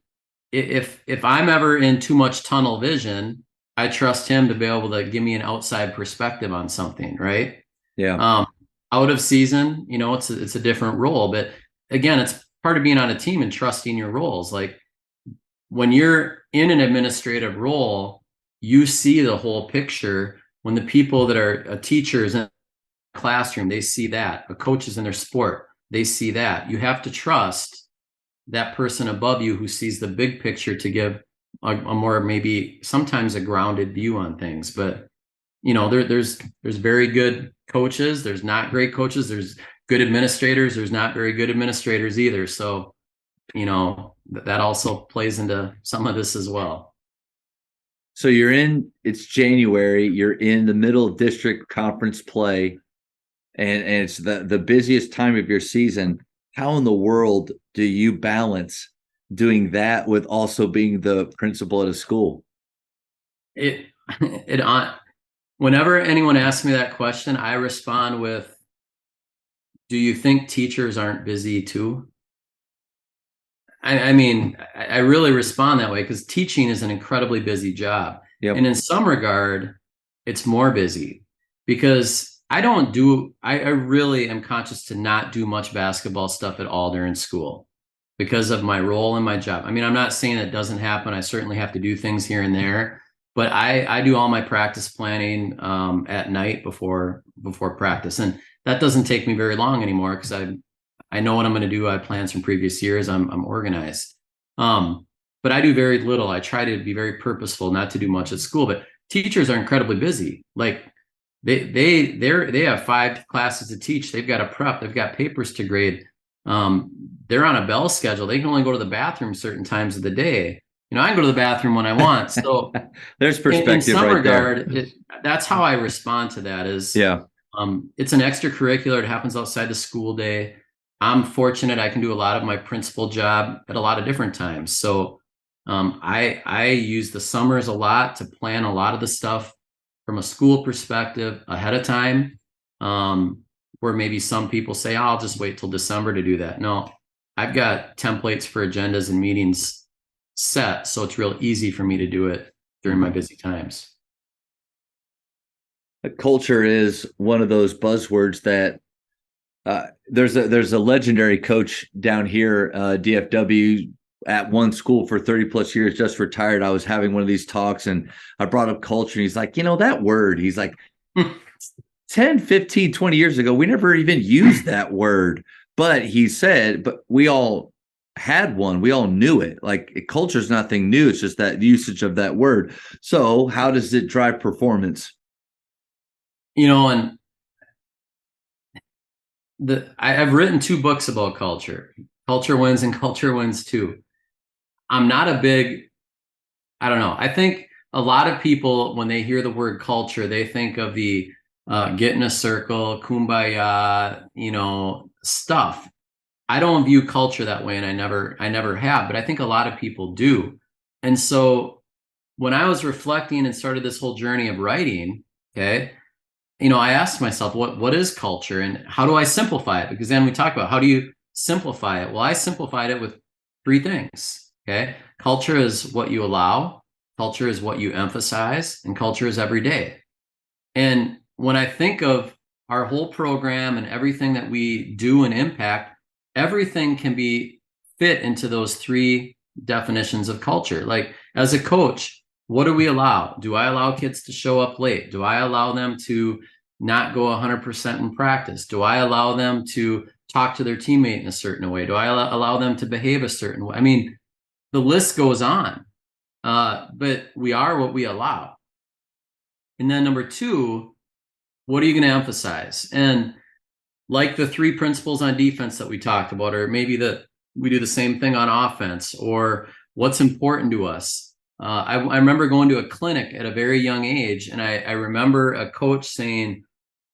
if I'm ever in too much tunnel vision, I trust him to be able to give me an outside perspective on something, right? Yeah. Out of season, it's a different role. But again, it's part of being on a team and trusting your roles. Like, when you're in an administrative role, you see the whole picture. When the people that are teachers in the classroom, they see that. The coaches in their sport, they see that. You have to trust that person above you who sees the big picture to give a more, maybe sometimes a grounded view on things. But there's very good coaches, there's not great coaches, there's good administrators, there's not very good administrators either. So that also plays into some of this as well. So it's January, you're in the middle of district conference play, and it's the busiest time of your season. How in the world do you balance doing that with also being the principal at a school? Whenever anyone asks me that question, I respond with, do you think teachers aren't busy too? I mean, I really respond that way, because teaching is an incredibly busy job. Yep. And in some regard, it's more busy, because I really am conscious to not do much basketball stuff at all during school because of my role in my job. I mean, I'm not saying it doesn't happen. I certainly have to do things here and there, but I do all my practice planning at night before practice. And that doesn't take me very long anymore because I know what I'm going to do. I have plans from previous years. I'm organized. But I do very little. I try to be very purposeful, not to do much at school, but teachers are incredibly busy. Like they have 5 classes to teach. They've got to prep. They've got papers to grade. They're on a bell schedule. They can only go to the bathroom certain times of the day. I can go to the bathroom when I want. So there's perspective in some right regard, there. that's how I respond to that is, Yeah. It's an extracurricular. It happens outside the school day. I'm fortunate I can do a lot of my principal job at a lot of different times. So I use the summers a lot to plan a lot of the stuff from a school perspective ahead of time, where maybe some people say, oh, I'll just wait till December to do that. No, I've got templates for agendas and meetings set, so it's real easy for me to do it during my busy times. Culture is one of those buzzwords that there's a legendary coach down here, DFW, at one school for 30 plus years, just retired. I was having one of these talks and I brought up culture. And he's like, that word, he's like, 10, 15, 20 years ago, we never even used that word. But he said, but we all had one. We all knew it. Like culture is nothing new. It's just that usage of that word. So how does it drive performance? And I've written 2 books about culture. Culture Wins and Culture Wins Too. I'm not a big, I don't know. I think a lot of people, when they hear the word culture, they think of the get in a circle, kumbaya, stuff. I don't view culture that way, and I never have, but I think a lot of people do. And so when I was reflecting and started this whole journey of writing, okay, I asked myself, what is culture and how do I simplify it? Because then we talk about how do you simplify it? Well, I simplified it with 3 things. Okay. Culture is what you allow. Culture is what you emphasize, and culture is every day. And when I think of our whole program and everything that we do and impact, everything can be fit into those 3 definitions of culture. Like as a coach, what do we allow? Do I allow kids to show up late? Do I allow them to not go 100% in practice? Do I allow them to talk to their teammate in a certain way? Do I allow them to behave a certain way? I mean, the list goes on, but we are what we allow. And then number 2, what are you going to emphasize? And like the 3 principles on defense that we talked about, or maybe we do the same thing on offense, or what's important to us. I remember going to a clinic at a very young age, and I remember a coach saying,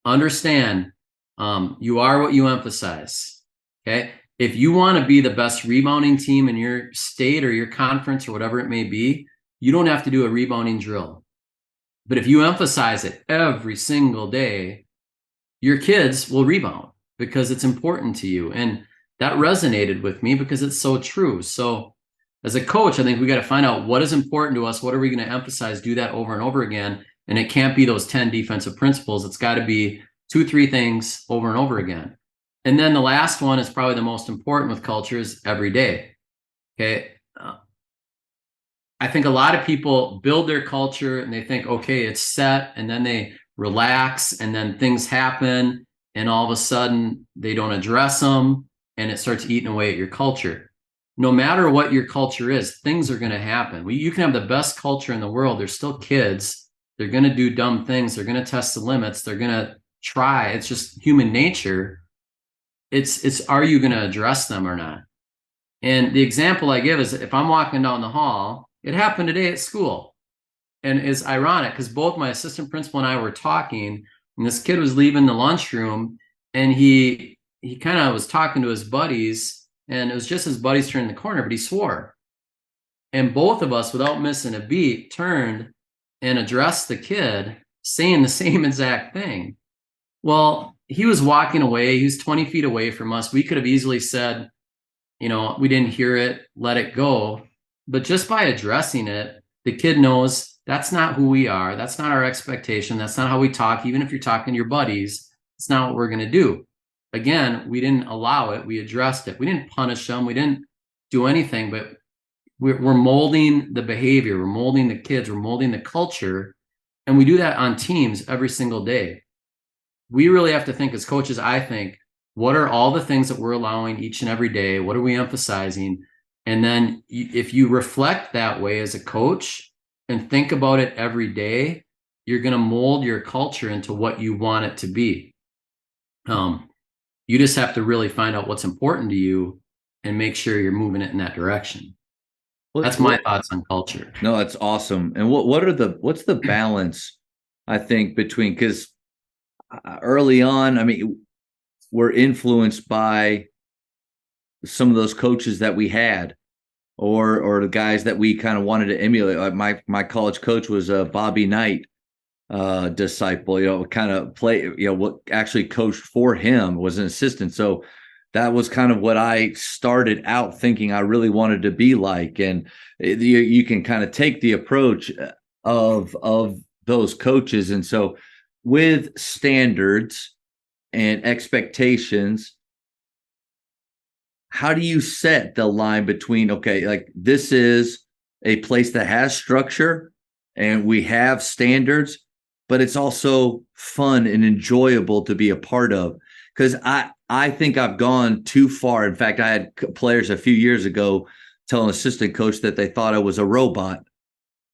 understand, you are what you emphasize. Okay. If you want to be the best rebounding team in your state or your conference or whatever it may be, you don't have to do a rebounding drill. But if you emphasize it every single day, your kids will rebound because it's important to you. And that resonated with me because it's so true. So as a coach, I think we got to find out what is important to us. What are we going to emphasize? Do that over and over again. And it can't be those 10 defensive principles. It's got to be 2, 3 things over and over again. And then the last one is probably the most important with culture is every day. Okay. I think a lot of people build their culture and they think, okay, it's set, and then they relax and then things happen and all of a sudden they don't address them and it starts eating away at your culture. No matter what your culture is, things are going to happen. You can have the best culture in the world. They're still kids. They're going to do dumb things. They're going to test the limits. They're going to try. It's just human nature. It's are you going to address them or not? And the example I give is if I'm walking down the hall, it happened today at school. And it's ironic because both my assistant principal and I were talking, and this kid was leaving the lunchroom, and he kind of was talking to his buddies, and it was just his buddies turning the corner, but he swore. And both of us, without missing a beat, turned and addressed the kid, saying the same exact thing. Well, he was walking away. He was 20 feet away from us. We could have easily said, we didn't hear it, let it go. But just by addressing it, the kid knows that's not who we are. That's not our expectation. That's not how we talk. Even if you're talking to your buddies, it's not what we're going to do. Again, we didn't allow it. We addressed it. We didn't punish them. We didn't do anything, but we're molding the behavior. We're molding the kids. We're molding the culture. And we do that on teams every single day. We really have to think as coaches, I think, what are all the things that we're allowing each and every day? What are we emphasizing? And then if you reflect that way as a coach and think about it every day, you're going to mold your culture into what you want it to be. You just have to really find out what's important to you and make sure you're moving it in that direction. That's my thoughts on culture. No, that's awesome. And what's the balance, I think, between, because early on, I mean, we're influenced by some of those coaches that we had, or the guys that we kind of wanted to emulate. Like my college coach was a Bobby Knight disciple, kind of what actually coached for him was an assistant. So that was kind of what I started out thinking I really wanted to be like. And you can kind of take the approach of those coaches. And so with standards and expectations, how do you set the line between, okay, like this is a place that has structure and we have standards, but it's also fun and enjoyable to be a part of? Because I think I've gone too far. In fact, I had players a few years ago tell an assistant coach that they thought I was a robot.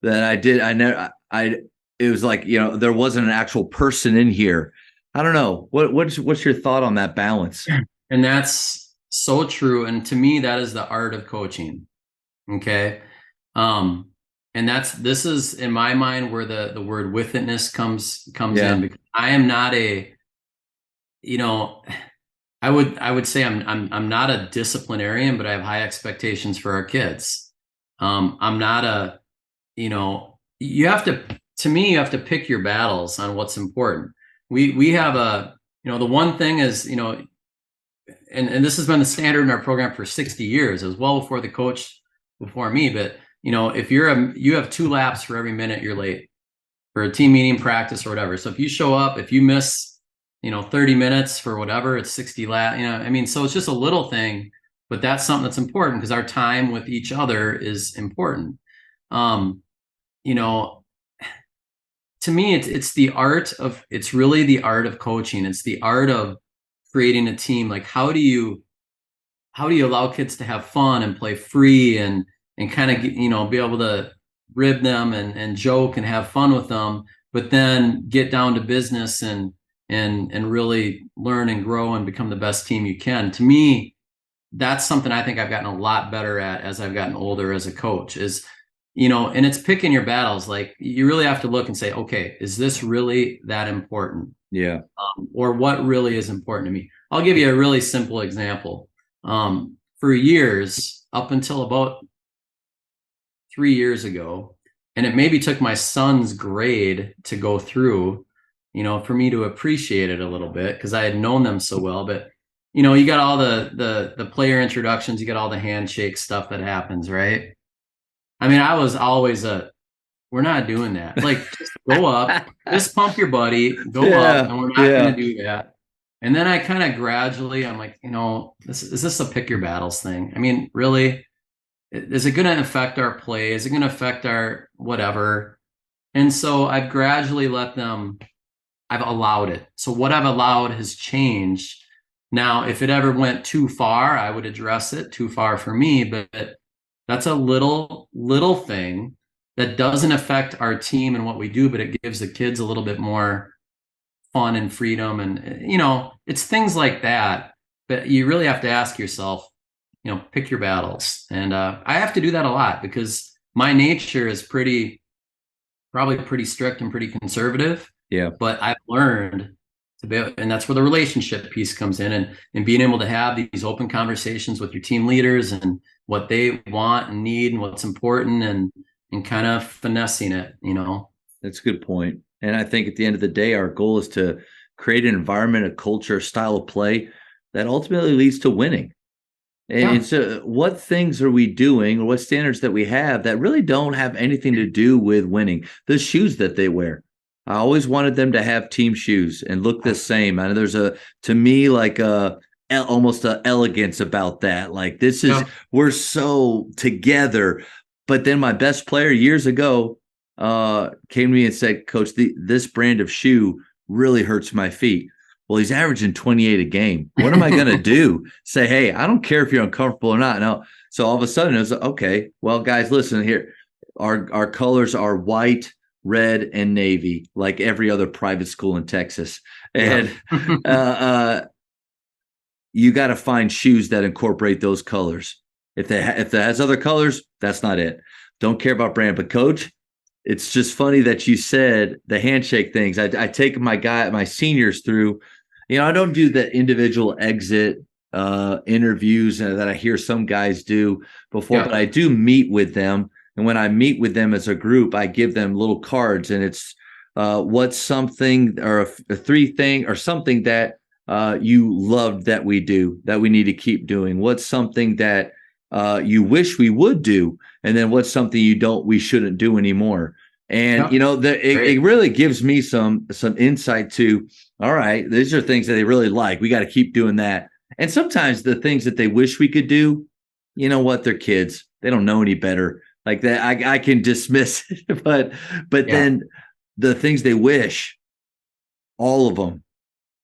It was like, there wasn't an actual person in here. I don't know. What's your thought on that balance? And that's so true. And to me, that is the art of coaching. Okay. And this is in my mind where the word withitness comes in, because I am not I would say I'm not a disciplinarian, but I have high expectations for our kids. I'm not you have to pick your battles on what's important. We have the one thing is, and this has been the standard in our program for 60 years, as well before the coach before me. But, if you have 2 laps for every minute you're late for a team meeting, practice, or whatever. So if you show up, if you miss, 30 minutes for whatever, it's 60 laps, so it's just a little thing, but that's something that's important because our time with each other is important. To me, it's really the art of coaching. It's the art of creating a team. Like, how do you allow kids to have fun and play free and kind of, be able to rib them and joke and have fun with them, but then get down to business and really learn and grow and become the best team you can. To me, that's something I think I've gotten a lot better at as I've gotten older as a coach is, and it's picking your battles. Like, you really have to look and say, okay, is this really that important? Yeah. Or what really is important to me? I'll give you a really simple example. For years, up until about 3 years ago, and it maybe took my son's grade to go through, for me to appreciate it a little bit because I had known them so well. But, you got all the player introductions, you got all the handshake stuff that happens, right? I was always we're not doing that. Like, just go up, just pump your buddy, go up, and we're not going to do that. And then I kind of gradually, I'm like, is this a pick your battles thing? Really, is it going to affect our play? Is it going to affect our whatever? And so I've gradually I've allowed it. So what I've allowed has changed. Now, if it ever went too far, I would address it. Too far for me, but that's a little thing that doesn't affect our team and what we do, but it gives the kids a little bit more fun and freedom. And, it's things like that. But you really have to ask yourself, pick your battles. And I have to do that a lot because my nature is probably pretty strict and pretty conservative. Yeah. But I've learned to be, and that's where the relationship piece comes in, and being able to have these open conversations with your team leaders and what they want and need and what's important and kind of finessing it, That's a good point. And I think at the end of the day, our goal is to create an environment, a culture, a style of play that ultimately leads to winning. And, Yeah. and so what things are we doing, or what standards that we have that really don't have anything to do with winning? The shoes that they wear. I always wanted them to have team shoes and look the same. And there's to me, like almost a elegance about that. Like this is, Yeah. we're so together. But then my best player years ago came to me and said, Coach, this brand of shoe really hurts my feet. Well, he's averaging 28 a game. What am I going to do? Say, hey, I don't care if you're uncomfortable or not. No. So all of a sudden it was okay. Well, guys, listen here. Our colors are white, red, and navy, like every other private school in Texas. And you got to find shoes that incorporate those colors. If it has other colors, that's not it. Don't care about brand. But Coach, it's just funny that you said the handshake things. I take my seniors through. I don't do the individual exit interviews that I hear some guys do before, but I do meet with them. And when I meet with them as a group, I give them little cards, and it's what's something or a three thing or something that you loved that we do that we need to keep doing. What's something that you wish we would do, and then what's something we shouldn't do anymore. And it really gives me some insight to, all right, these are things that they really like. We got to keep doing that. And sometimes the things that they wish we could do, you know what, they're kids. They don't know any better. Like that, I can dismiss it. But then the things they wish, all of them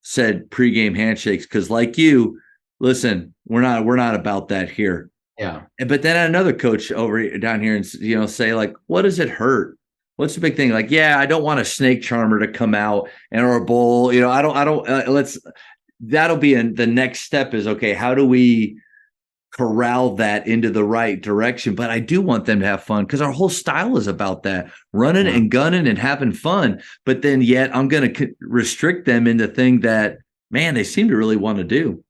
said pregame handshakes. Because like you, listen, we're not about that here. Yeah. But then another coach down here and say like, what does it hurt? What's the big thing? Like, yeah, I don't want a snake charmer to come out or a bull. That'll be the next step is, okay, how do we corral that into the right direction? But I do want them to have fun because our whole style is about that, running and gunning and having fun. But then yet I'm going to restrict them into thing that, man, they seem to really want to do.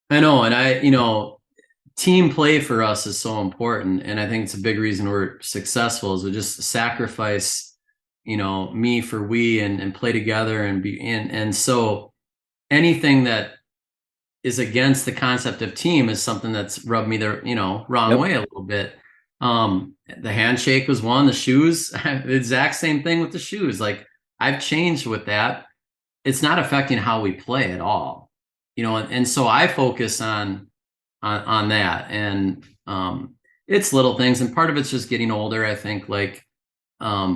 I know. And team play for us is so important. And I think it's a big reason we're successful is we just sacrifice, me for we and play together and be in. And so anything that is against the concept of team is something that's rubbed me the, wrong way a little bit. The handshake was one, the shoes, the exact same thing with the shoes. Like I've changed with that. It's not affecting how we play at all, and so I focus on that. And it's little things, and part of it's just getting older. I think like I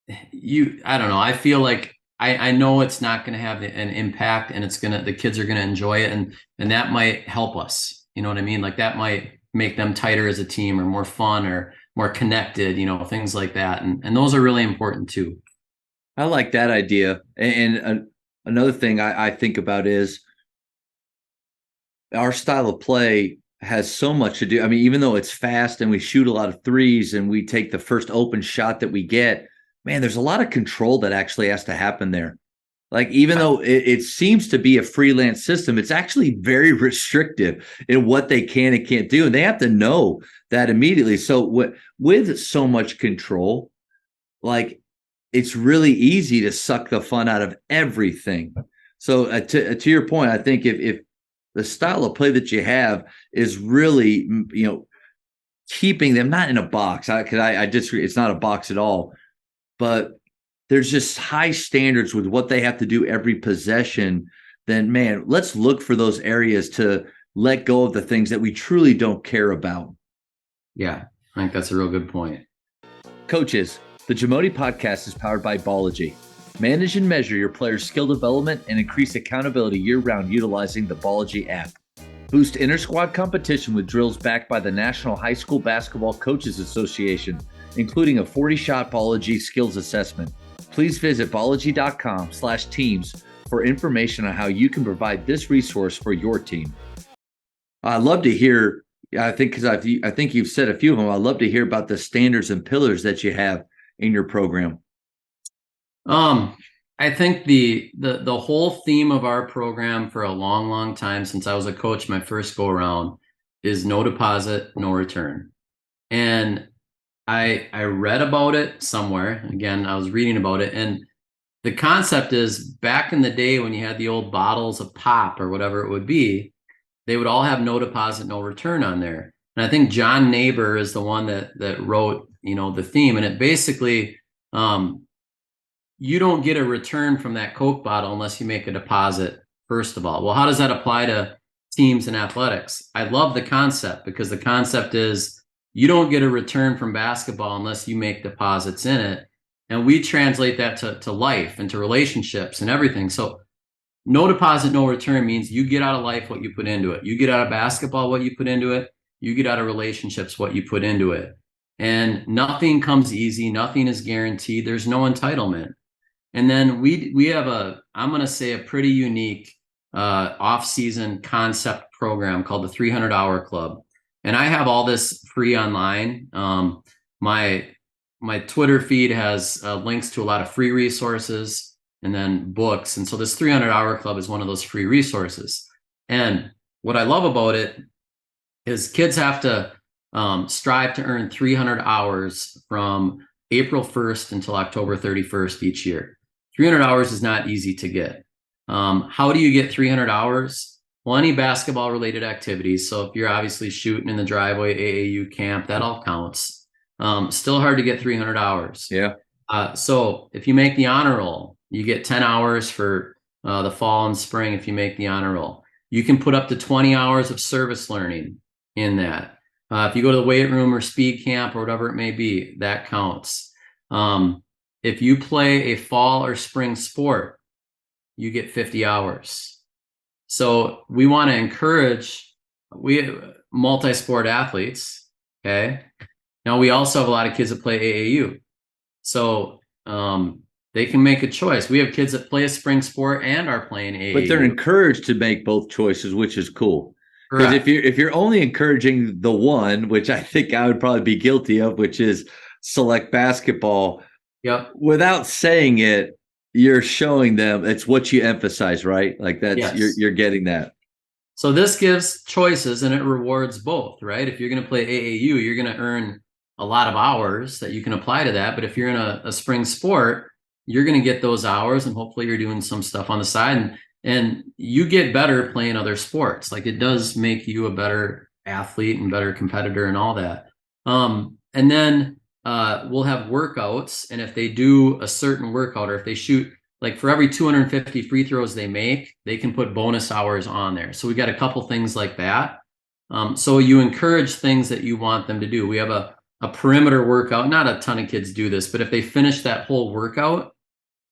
don't know, I feel like I know it's not going to have an impact, and the kids are going to enjoy it, and that might help us, you know what I mean? Like that might make them tighter as a team or more fun or more connected, things like that, and those are really important too. I like that idea. And another thing I think about is our style of play has so much to do. I mean, even though it's fast and we shoot a lot of threes and we take the first open shot that we get, man, there's a lot of control that actually has to happen there. Like, even though it seems to be a freelance system, it's actually very restrictive in what they can and can't do. And they have to know that immediately. So with so much control, like, it's really easy to suck the fun out of everything. So to your point, I think if the style of play that you have is really, keeping them not in a box, because I disagree. It's not a box at all, but there's just high standards with what they have to do every possession. Then, man, let's look for those areas to let go of the things that we truly don't care about. Yeah, I think that's a real good point. Coaches, the Jamodi podcast is powered by Ballogy. Manage and measure your players' skill development and increase accountability year-round utilizing the Ballogy app. Boost inter-squad competition with drills backed by the National High School Basketball Coaches Association, including a 40-shot Ballogy skills assessment. Please visit ballogy.com/teams for information on how you can provide this resource for your team. I'd love to hear, I think you've said a few of them, I'd love to hear about the standards and pillars that you have in your program. I think the whole theme of our program for a long, long time since I was a coach, my first go around, is no deposit, no return. And I read about it somewhere. Again, I was reading about it, and the concept is back in the day when you had the old bottles of pop or whatever it would be, they would all have no deposit, no return on there. And I think John Neighbor is the one that wrote, the theme. And it basically, you don't get a return from that Coke bottle unless you make a deposit, first of all. Well, how does that apply to teams and athletics? I love the concept, because the concept is you don't get a return from basketball unless you make deposits in it. And we translate that to life and to relationships and everything. So no deposit, no return means you get out of life what you put into it. You get out of basketball what you put into it. You get out of relationships what you put into it. And nothing comes easy. Nothing is guaranteed. There's no entitlement. And then we have I'm going to say, a pretty unique off-season concept program called the 300-Hour Club. And I have all this free online. My Twitter feed has links to a lot of free resources and then books. And so this 300-Hour Club is one of those free resources. And what I love about it is kids have to strive to earn 300 hours from April 1st until October 31st each year. 300 hours is not easy to get. How do you get 300 hours? Well, any basketball related activities. So if you're obviously shooting in the driveway, AAU camp, that all counts. Still hard to get 300 hours. Yeah. So if you make the honor roll, you get 10 hours for the fall and spring if you make the honor roll. You can put up to 20 hours of service learning in that. If you go to the weight room or speed camp or whatever it may be, that counts. If you play a fall or spring sport, you get 50 hours. So we want to encourage multi-sport athletes. Okay. Now we also have a lot of kids that play AAU. So they can make a choice. We have kids that play a spring sport and are playing AAU. But they're encouraged to make both choices, which is cool. Because if you're only encouraging the one, which I think I would probably be guilty of, which is select basketball, yep, without saying it, you're showing them it's what you emphasize, right? Like that's yes. you're getting that. So this gives choices and it rewards both, right? If you're going to play AAU, you're going to earn a lot of hours that you can apply to that. But if you're in a spring sport, you're going to get those hours and hopefully you're doing some stuff on the side. And you get better playing other sports. Like it does make you a better athlete and better competitor and all that. And then we'll have workouts. And if they do a certain workout, or if they shoot, like for every 250 free throws they make, they can put bonus hours on there. So we got a couple things like that. So you encourage things that you want them to do. We have a perimeter workout. Not a ton of kids do this, but if they finish that whole workout,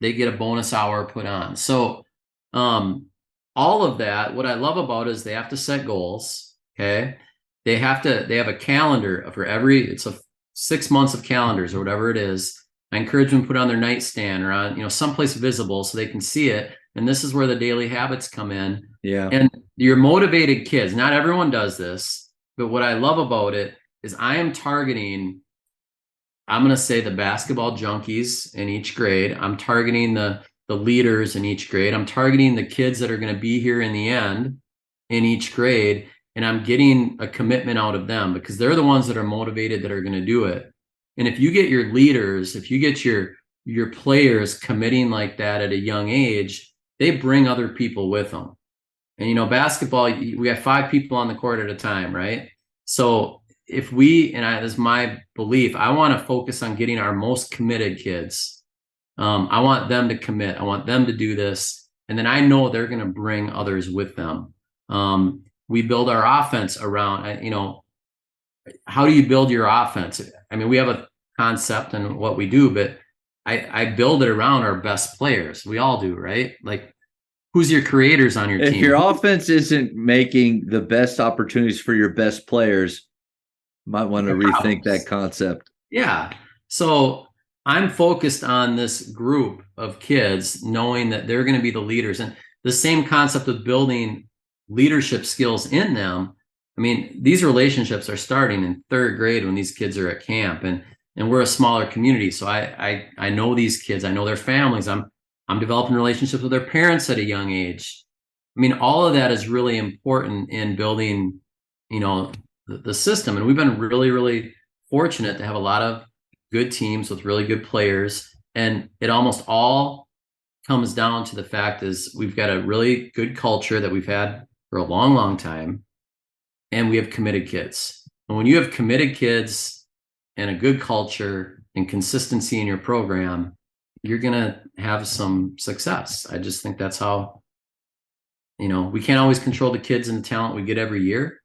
they get a bonus hour put on. So all of that, what I love about it is they have to set goals. Okay. They have a calendar for it's a 6 months of calendars or whatever it is. I encourage them to put on their nightstand or on, someplace visible so they can see it. And this is where the daily habits come in. Yeah. And your motivated kids, not everyone does this, but what I love about it is I am targeting, I'm going to say the basketball junkies in each grade. I'm targeting the leaders in each grade. I'm targeting the kids that are going to be here in the end in each grade. And I'm getting a commitment out of them because they're the ones that are motivated, that are going to do it. And if you get your leaders, if you get your players committing like that at a young age, they bring other people with them. And, basketball, we have 5 people on the court at a time, right? So if this is my belief, I want to focus on getting our most committed kids. I want them to commit. I want them to do this. And then I know they're going to bring others with them. We build our offense around, how do you build your offense? I mean, we have a concept and what we do, but I build it around our best players. We all do, right? Like, who's your creators on your team? If your offense isn't making the best opportunities for your best players, you might want to rethink that concept. Yeah. So I'm focused on this group of kids, knowing that they're going to be the leaders, and the same concept of building leadership skills in them. I mean, these relationships are starting in 3rd grade when these kids are at camp, and we're a smaller community. So I know these kids, I know their families. I'm developing relationships with their parents at a young age. I mean, all of that is really important in building, the system. And we've been really, really fortunate to have a lot of good teams with really good players. And it almost all comes down to the fact is we've got a really good culture that we've had for a long, long time. And we have committed kids. And when you have committed kids and a good culture and consistency in your program, you're going to have some success. I just think that's how, we can't always control the kids and the talent we get every year,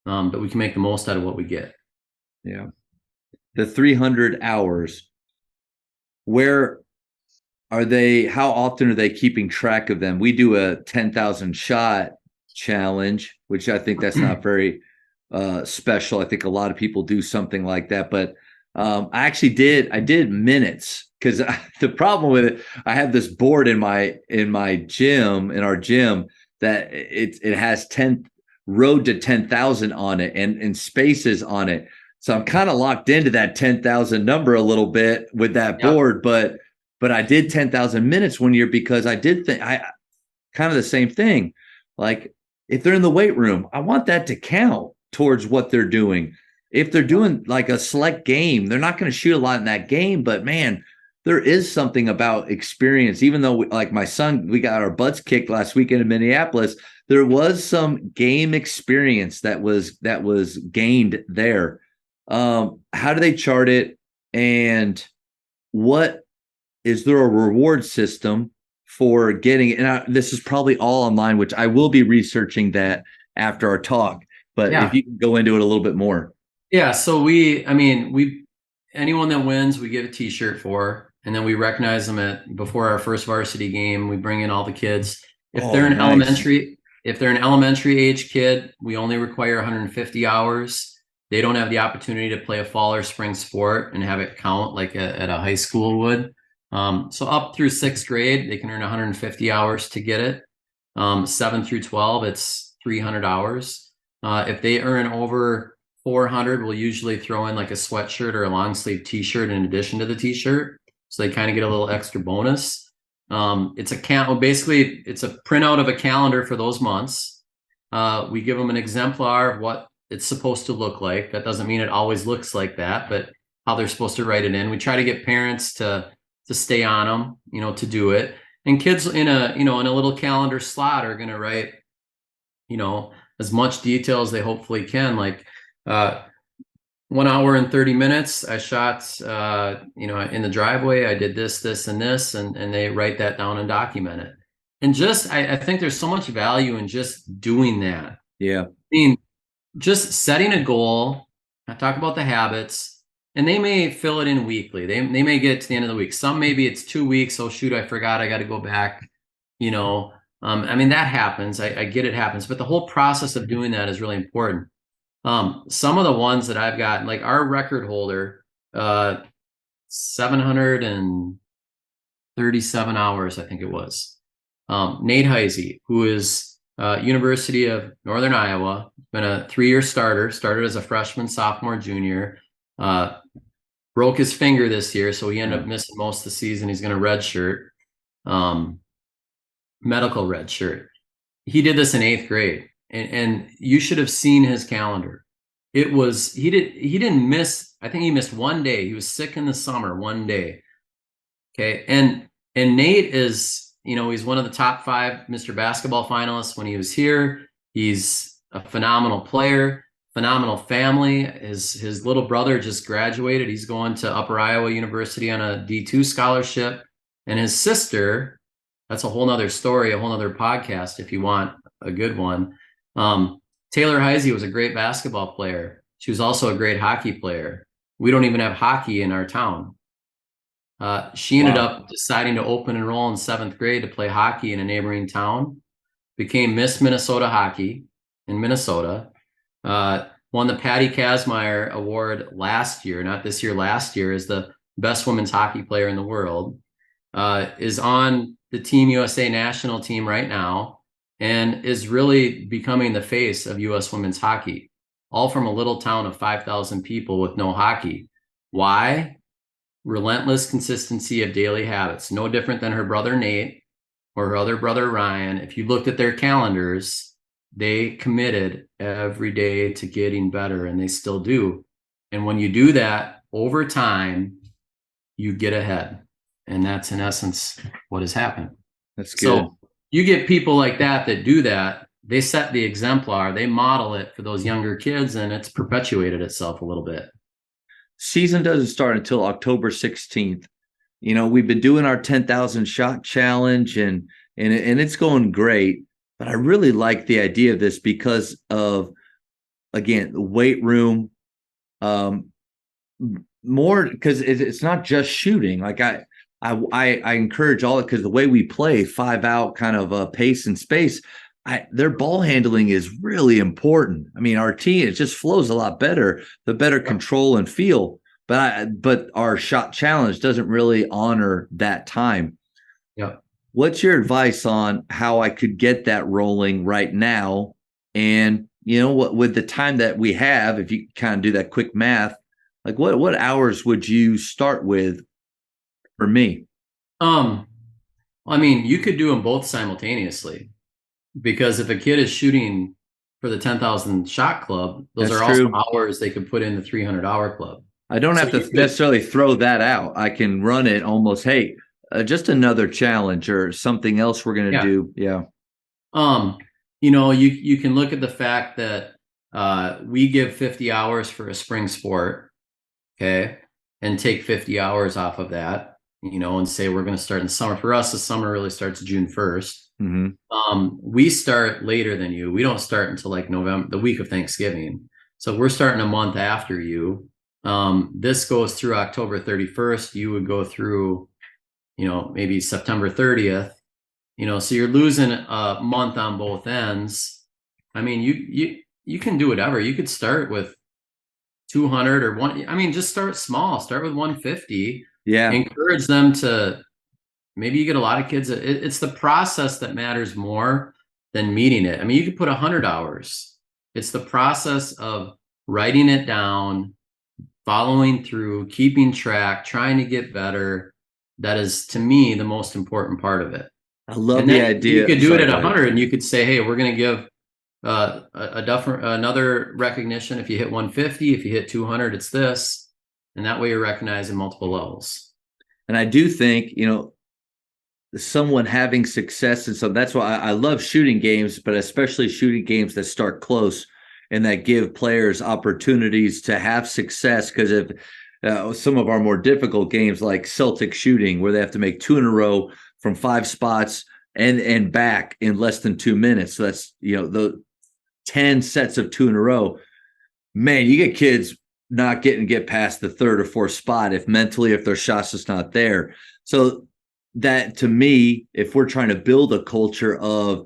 but we can make the most out of what we get. Yeah. The 300 hours, where are they? How often are they keeping track of them? We do a 10,000 shot challenge, which I think that's not very special. I think a lot of people do something like that, but I did minutes, because the problem with it, I have this board in our gym, that it has 10 road to 10,000 on it, and spaces on it. So I'm kind of locked into that 10,000 number a little bit with that board, but I did 10,000 minutes one year because I did think I kind of the same thing. Like, if they're in the weight room, I want that to count towards what they're doing. If they're doing like a select game, they're not going to shoot a lot in that game, but man, there is something about experience. Even though like my son, we got our butts kicked last weekend in Minneapolis, there was some game experience that was gained there. How do they chart it? And what is there a reward system for getting it? And this is probably all online, which I will be researching that after our talk. But if you can go into it a little bit more. Yeah. So anyone that wins, we give a t-shirt for, and then we recognize them before our first varsity game. We bring in all the kids. If they're an elementary age kid, we only require 150 hours. They don't have the opportunity to play a fall or spring sport and have it count like at a high school would. So up through 6th grade, they can earn 150 hours to get it. 7 through 12, it's 300 hours. If they earn over 400, we'll usually throw in like a sweatshirt or a long sleeve t-shirt in addition to the t-shirt. So they kind of get a little extra bonus. It's a printout of a calendar for those months. We give them an exemplar of what it's supposed to look like. That doesn't mean it always looks like that, but how they're supposed to write it in. We try to get parents to stay on them, to do it. And kids in a little calendar slot are going to write, as much detail as they hopefully can. Like 1 hour and 30 minutes, I shot, in the driveway, I did this, and this, and they write that down and document it. And I think there's so much value in just doing that. Yeah. I mean, just setting a goal. I talk about the habits, and they may fill it in weekly. They may get to the end of the week. Some, maybe it's 2 weeks. Oh shoot, I forgot. I got to go back. That happens. I get it happens, but the whole process of doing that is really important. Some of the ones that I've got, like our record holder, 737 hours, I think it was. Nate Heisey, who is University of Northern Iowa, been a 3-year started as a freshman, sophomore, junior, broke his finger this year. So he ended up missing most of the season. He's going to redshirt, medical redshirt. He did this in 8th grade, and you should have seen his calendar. He didn't miss, I think he missed 1 day. He was sick in the summer, 1 day. Okay. And Nate is, he's one of the top 5 Mr. Basketball finalists when he was here. He's a phenomenal player, phenomenal family. His little brother just graduated. He's going to Upper Iowa University on a D2 scholarship. And his sister, that's a whole nother story, a whole nother podcast if you want a good one. Taylor Heisey was a great basketball player. She was also a great hockey player. We don't even have hockey in our town. She ended up deciding to open enroll in 7th grade to play hockey in a neighboring town, became Miss Minnesota Hockey in Minnesota, won the Patty Kazmaier Award last year, not this year, last year, as the best women's hockey player in the world, is on the Team USA national team right now, and is really becoming the face of U.S. women's hockey, all from a little town of 5,000 people with no hockey. Why? Relentless consistency of daily habits, no different than her brother Nate or her other brother Ryan. If you looked at their calendars, they committed every day to getting better, and they still do. And when you do that over time, you get ahead. And that's in essence what has happened. That's good. So you get people like that do that, they set the exemplar, they model it for those younger kids, and it's perpetuated itself a little bit. Season doesn't start until October 16th. You know, we've been doing our 10,000 shot challenge and it's going great, but I really like the idea of this because of, again, the weight room, more because it's not just shooting. Like I encourage all, because the way we play 5-out kind of pace and space, their ball handling is really important. I mean, our team, it just flows a lot better, the better control and feel. But our shot challenge doesn't really honor that time. Yeah. What's your advice on how I could get that rolling right now? And you know what, with the time that we have, if you kind of do that quick math, like what hours would you start with for me? I mean, you could do them both simultaneously, because if a kid is shooting for the 10,000 shot club, those That's are also true. hours they could put in the 300-hour club. I don't So have to necessarily throw that out. I can run it almost, hey, just another challenge or something else we're going to do. Yeah. You know, you can look at the fact that we give 50 hours for a spring sport, okay, and take 50 hours off of that, you know, and say we're going to start in summer. For us, the summer really starts June 1st. We start later than you. We don't start until like November, the week of Thanksgiving. So we're starting a month after you. This goes through October 31st. You would go through, you know, maybe September 30th. You know, so you're losing a month on both ends. I mean, you can do whatever. You could start with 200 or one. I mean, just start small. Start with 150. Yeah. Encourage them to, maybe you get a lot of kids. It's the process that matters more than meeting it. I mean, you could put 100 hours. It's the process of writing it down, following through, keeping track, trying to get better. That is, to me, the most important part of it. I love And the then idea. you could do it Sorry, at go ahead. 100, and you could say, hey, we're going to give another recognition. If you hit 150, if you hit 200, it's this. And that way you're recognizing multiple levels. And I do think, you know, someone having success. And so that's why I love shooting games, but especially shooting games that start close and that give players opportunities to have success. Because if some of our more difficult games like Celtic shooting, where they have to make 2 in a row from 5 spots and back in less than 2 minutes. So that's, you know, the 10 sets of 2 in a row. Man, you get kids not get past the 3rd or 4th spot if their shot's just not there. So that, to me, if we're trying to build a culture of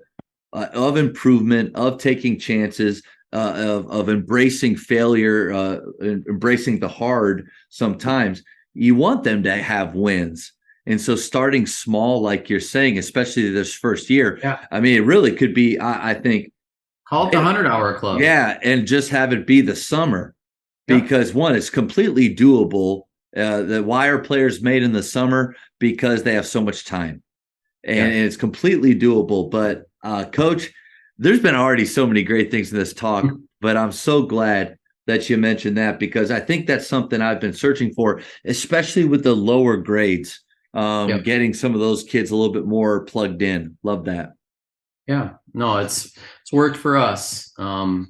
improvement, of taking chances, of embracing failure, embracing the hard, sometimes you want them to have wins. And so starting small, like you're saying, especially this first year, I mean, it really could be, I think, call it the 100-hour club. Yeah, and just have it be the summer, because one, it's completely doable. The why are players made in the summer? Because they have so much time, and it's completely doable. But Coach, there's been already so many great things in this talk, but I'm so glad that you mentioned that, because I think that's something I've been searching for, especially with the lower grades, getting some of those kids a little bit more plugged in. Love that. Yeah, no, it's worked for us. And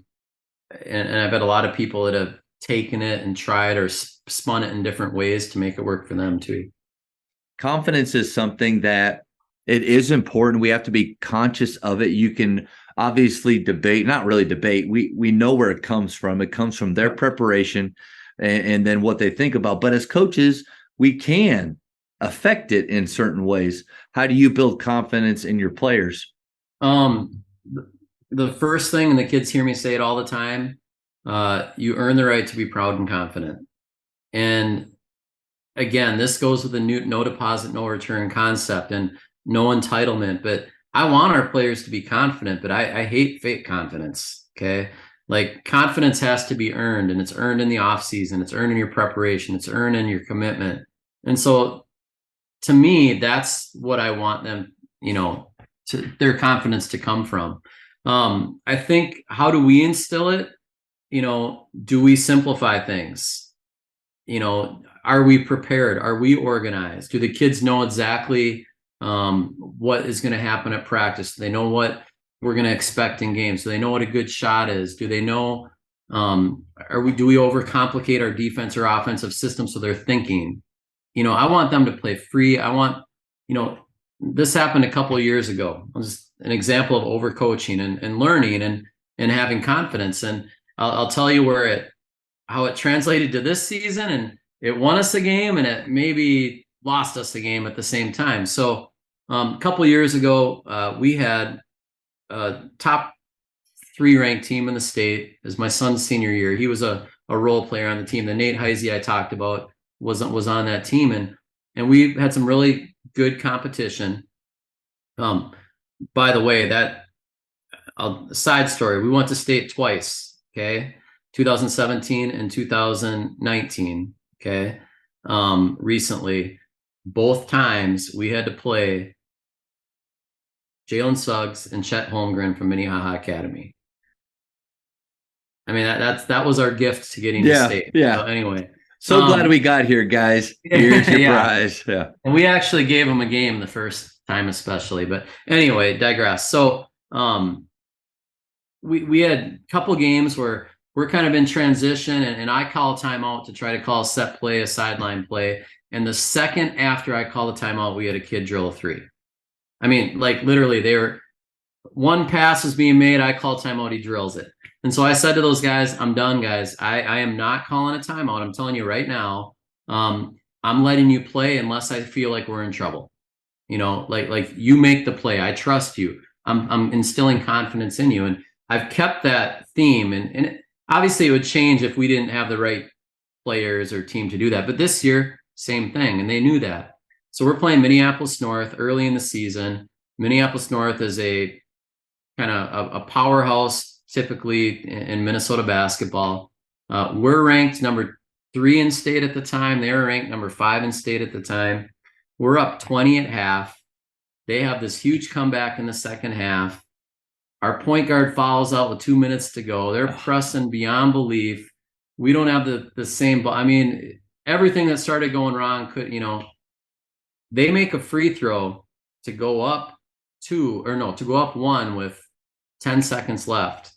I bet a lot of people that have taken it and tried or spun it in different ways to make it work for them too. Confidence is something that it is important. We have to be conscious of it. You can obviously debate, not really debate. We know where it comes from. It comes from their preparation and then what they think about. But as coaches, we can affect it in certain ways. How do you build confidence in your players? The first thing, and the kids hear me say it all the time, you earn the right to be proud and confident. And again, this goes with the no deposit, no return concept and no entitlement. But I want our players to be confident, but I hate fake confidence. Okay. Like, confidence has to be earned, and it's earned in the off season. It's earned in your preparation. It's earned in your commitment. And so to me, that's what I want them, you know, to their confidence to come from. I think, how do we instill it? You know, do we simplify things? You know, are we prepared? Are we organized? Do the kids know exactly what is going to happen at practice? Do they know what we're going to expect in games? Do they know what a good shot is? Do they know, do we overcomplicate our defense or offensive system so they're thinking? I want them to play free. This happened a couple of years ago. Just an example of overcoaching and learning and having confidence. And I'll tell you how it translated to this season, and it won us a game and it maybe lost us a game at the same time. So a couple of years ago, we had a top 3 ranked team in the state. As my son's senior year, he was a role player on the team. The Nate Heisey I talked about was on that team, and we had some really good competition. By the way, side story, we went to state twice, okay? 2017 and 2019, okay? Recently, both times we had to play Jalen Suggs and Chet Holmgren from Minnehaha Academy. I mean, that was our gift to getting to state. Yeah. So anyway. So glad we got here, guys. Here's your prize. Yeah. And we actually gave them a game the first time especially. But anyway, digress. So we had a couple games where we're kind of in transition, and I call a timeout to try to call a set play, a sideline play. And the second after I call the timeout, we had a kid drill a 3. I mean, like literally one pass is being made, I call timeout, he drills it. And so I said to those guys, I'm done, guys. I am not calling a timeout. I'm telling you right now, I'm letting you play unless I feel like we're in trouble. Like you make the play. I trust you. I'm instilling confidence in you. And I've kept that theme. And obviously it would change if we didn't have the right players or team to do that. But this year, same thing. And they knew that. So we're playing Minneapolis North early in the season. Minneapolis North is a kind of a powerhouse typically in Minnesota basketball. We're ranked number 3 in state at the time. They were ranked number 5 in state at the time. We're up 20 at half. They have this huge comeback in the second half. Our point guard fouls out with 2 minutes to go. They're pressing beyond belief. We don't have the same, I mean, everything that started going wrong they make a free throw to go up 1 with 10 seconds left.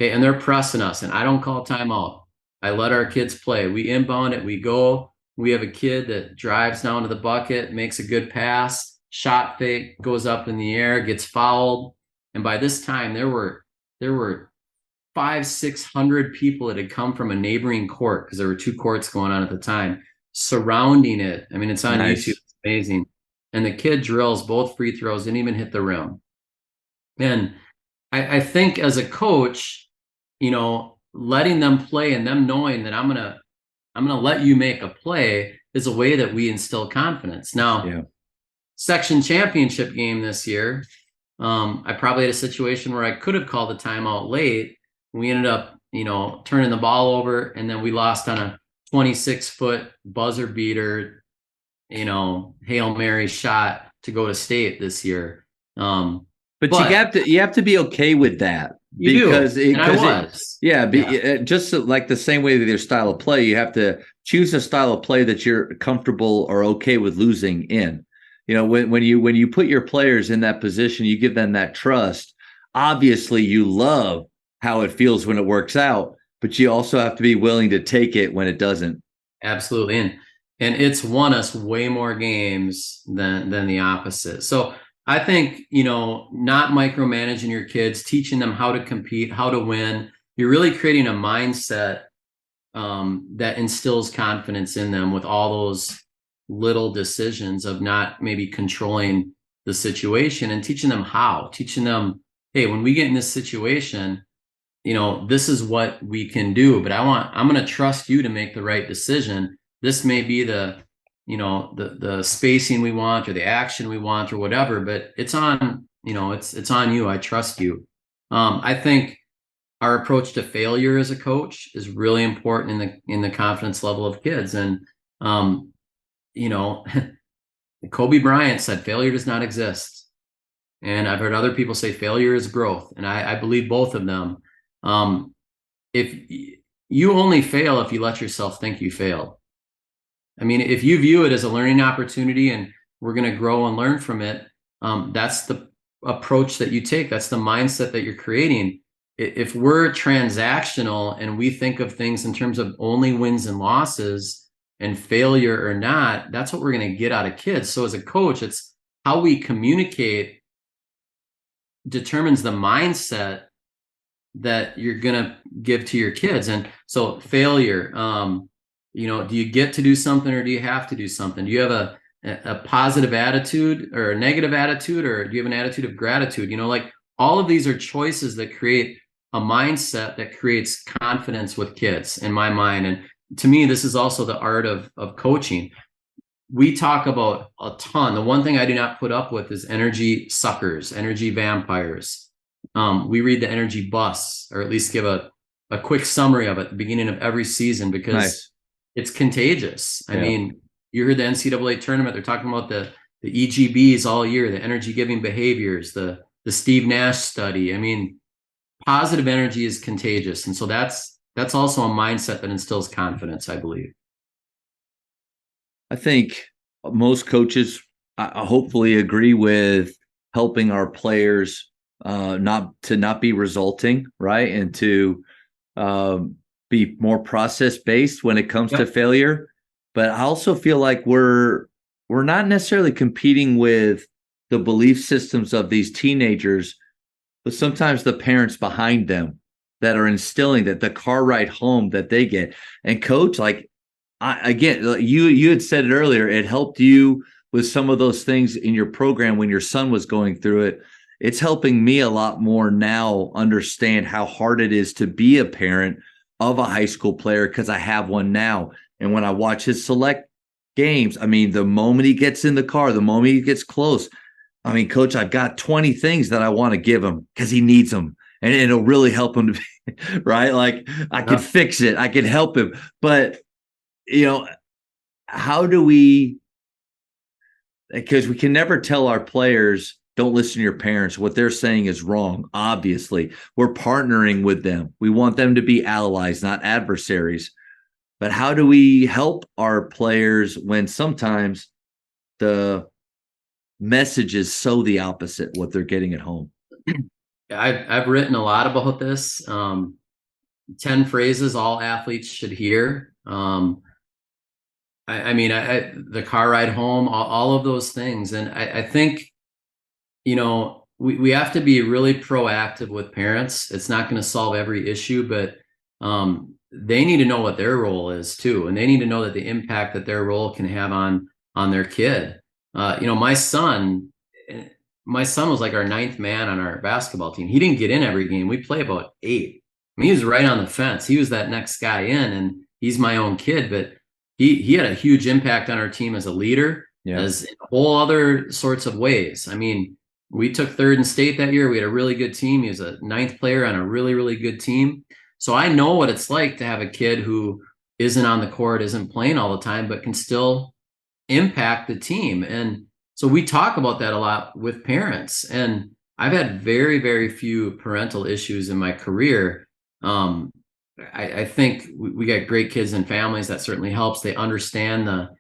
Okay. And they're pressing us, and I don't call timeout. I let our kids play. We inbound it. We go. We have a kid that drives down to the bucket, makes a good pass, shot fake, goes up in the air, gets fouled. And by this time, there were 500-600 people that had come from a neighboring court, because there were 2 courts going on at the time, surrounding it. I mean, it's on Nice. YouTube. It's amazing. And the kid drills both free throws, didn't even hit the rim. And I think as a coach, letting them play and them knowing that I'm gonna let you make a play is a way that we instill confidence. Now, section championship game this year, I probably had a situation where I could have called a timeout late. We ended up, turning the ball over, and then we lost on a 26-foot buzzer beater, Hail Mary shot to go to state this year. But you have to be okay with that. Just like the same way with your style of play, you have to choose a style of play that you're comfortable or okay with losing in. When you put your players in that position, you give them that trust. Obviously, you love how it feels when it works out, but you also have to be willing to take it when it doesn't. Absolutely, and it's won us way more games than the opposite. So I think, not micromanaging your kids, teaching them how to compete, how to win. You're really creating a mindset that instills confidence in them with all those little decisions of not maybe controlling the situation, and teaching them, hey, when we get in this situation, this is what we can do, but I'm going to trust you to make the right decision. This may be the spacing we want or the action we want or whatever, but it's on you. I trust you. I think our approach to failure as a coach is really important in the confidence level of kids. And, Kobe Bryant said failure does not exist. And I've heard other people say failure is growth. And I believe both of them. If you only fail if you let yourself think you failed. I mean, if you view it as a learning opportunity and we're going to grow and learn from it, that's the approach that you take. That's the mindset that you're creating. If we're transactional and we think of things in terms of only wins and losses and failure or not, that's what we're going to get out of kids. So as a coach, it's how we communicate determines the mindset that you're going to give to your kids. And so failure, do you get to do something or do you have to do something? Do you have a positive attitude or a negative attitude, or do you have an attitude of gratitude? Like all of these are choices that create a mindset that creates confidence with kids in my mind. And to me, this is also the art of coaching. We talk about a ton. The one thing I do not put up with is energy suckers, energy vampires. We read the energy bus, or at least give a quick summary of it at the beginning of every season, because it's contagious. I mean, you heard the NCAA tournament, they're talking about the EGBs all year, the energy giving behaviors, the Steve Nash study. I mean, positive energy is contagious. And so that's also a mindset that instills confidence, I believe. I think most coaches hopefully agree with helping our players not be resulting, right? And to be more process based when it comes to failure. But I also feel like we're not necessarily competing with the belief systems of these teenagers, but sometimes the parents behind them that are instilling that, the car ride home that they get. And coach, like you had said it earlier, it helped you with some of those things in your program when your son was going through it. It's helping me a lot more now understand how hard it is to be a parent of a high school player, because I have one now. And when I watch his select games, I mean, the moment he gets in the car, the moment he gets close, I mean, coach, I've got 20 things that I want to give him because he needs them. And it'll really help him to be, right? Like I could fix it. I could help him. But, how do we, because we can never tell our players, don't listen to your parents. What they're saying is wrong. Obviously, we're partnering with them. We want them to be allies, not adversaries. But how do we help our players when sometimes the message is so the opposite what they're getting at home? I've written a lot about this. 10 phrases all athletes should hear. The car ride home, all of those things. And I think, we have to be really proactive with parents. It's not going to solve every issue, but they need to know what their role is too. And they need to know that the impact that their role can have on their kid. My son was like our 9th man on our basketball team. He didn't get in every game. We play about 8. I mean, he was right on the fence. He was that next guy in, and he's my own kid, but he had a huge impact on our team as a leader, as in whole other sorts of ways. I mean, we took 3rd in state that year. We had a really good team. He was a 9th player on a really, really good team. So I know what it's like to have a kid who isn't on the court, isn't playing all the time, but can still impact the team. And so we talk about that a lot with parents. And I've had very, very few parental issues in my career. I think we got great kids and families. That certainly helps. They understand the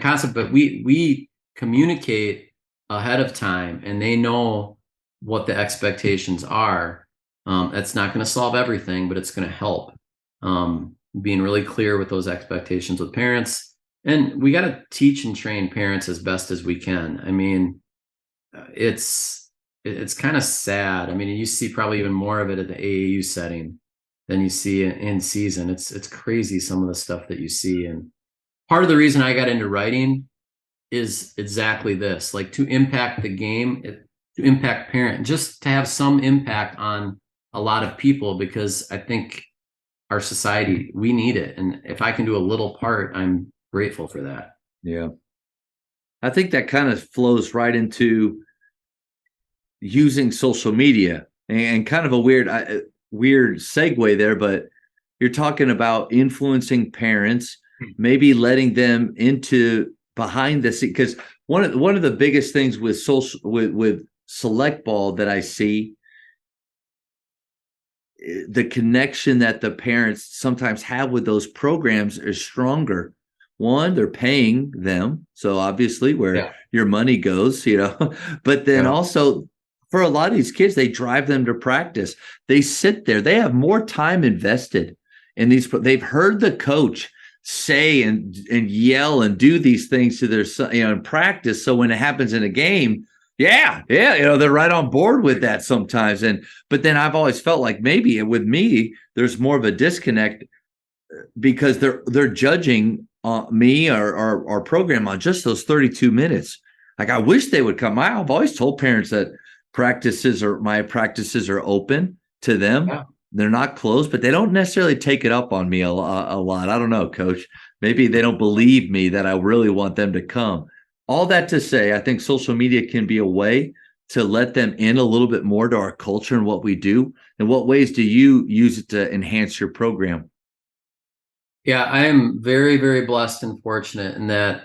concept, but we communicate ahead of time, and they know what the expectations are. That's not going to solve everything, but it's going to help. Being really clear with those expectations with parents, and we got to teach and train parents as best as we can. I mean, it's kind of sad. I mean, you see probably even more of it at the AAU setting than you see in season. It's crazy, some of the stuff that you see. And part of the reason I got into writing is exactly this, like to impact the game, to impact parent, just to have some impact on a lot of people, because I think our society, we need it. And if I can do a little part, I'm grateful for that. Yeah. I think that kind of flows right into using social media, and kind of a weird segue there, but you're talking about influencing parents, maybe letting them into behind the scene, because one of the biggest things with with select ball that I see, the connection that the parents sometimes have with those programs is stronger One, they're paying them. So obviously where Yeah. your money goes, but then Yeah. also for a lot of these kids, they drive them to practice. They sit there, they have more time invested in these. They've heard the coach say and yell and do these things to their son, in practice. So when it happens in a game, yeah, they're right on board with that sometimes. But then I've always felt like maybe with me, there's more of a disconnect because they're judging me or our program on just those 32 minutes. Like I wish they would come. I've always told parents that my practices are open to them. Yeah. They're not closed, but they don't necessarily take it up on me a lot. I don't know, coach. Maybe they don't believe me that I really want them to come. All that to say, I think social media can be a way to let them in a little bit more to our culture and what we do. In what ways do you use it to enhance your program? Yeah, I am very, very blessed and fortunate in that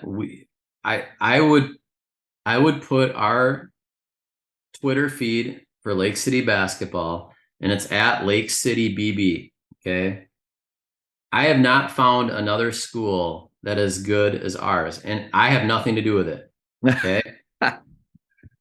I would put our Twitter feed for Lake City basketball, and it's at Lake City BB. Okay. I have not found another school that is good as ours, and I have nothing to do with it. Okay.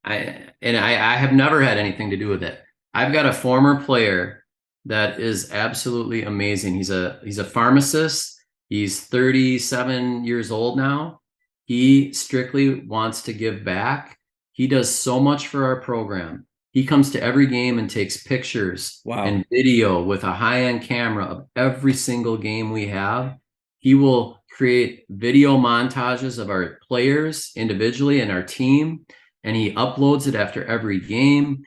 I have never had anything to do with it. I've got a former player that is absolutely amazing. He's a pharmacist. He's 37 years old now. He strictly wants to give back. He does so much for our program. He comes to every game and takes pictures Wow. and video with a high-end camera of every single game we have. He will create video montages of our players individually and our team, and he uploads it after every game.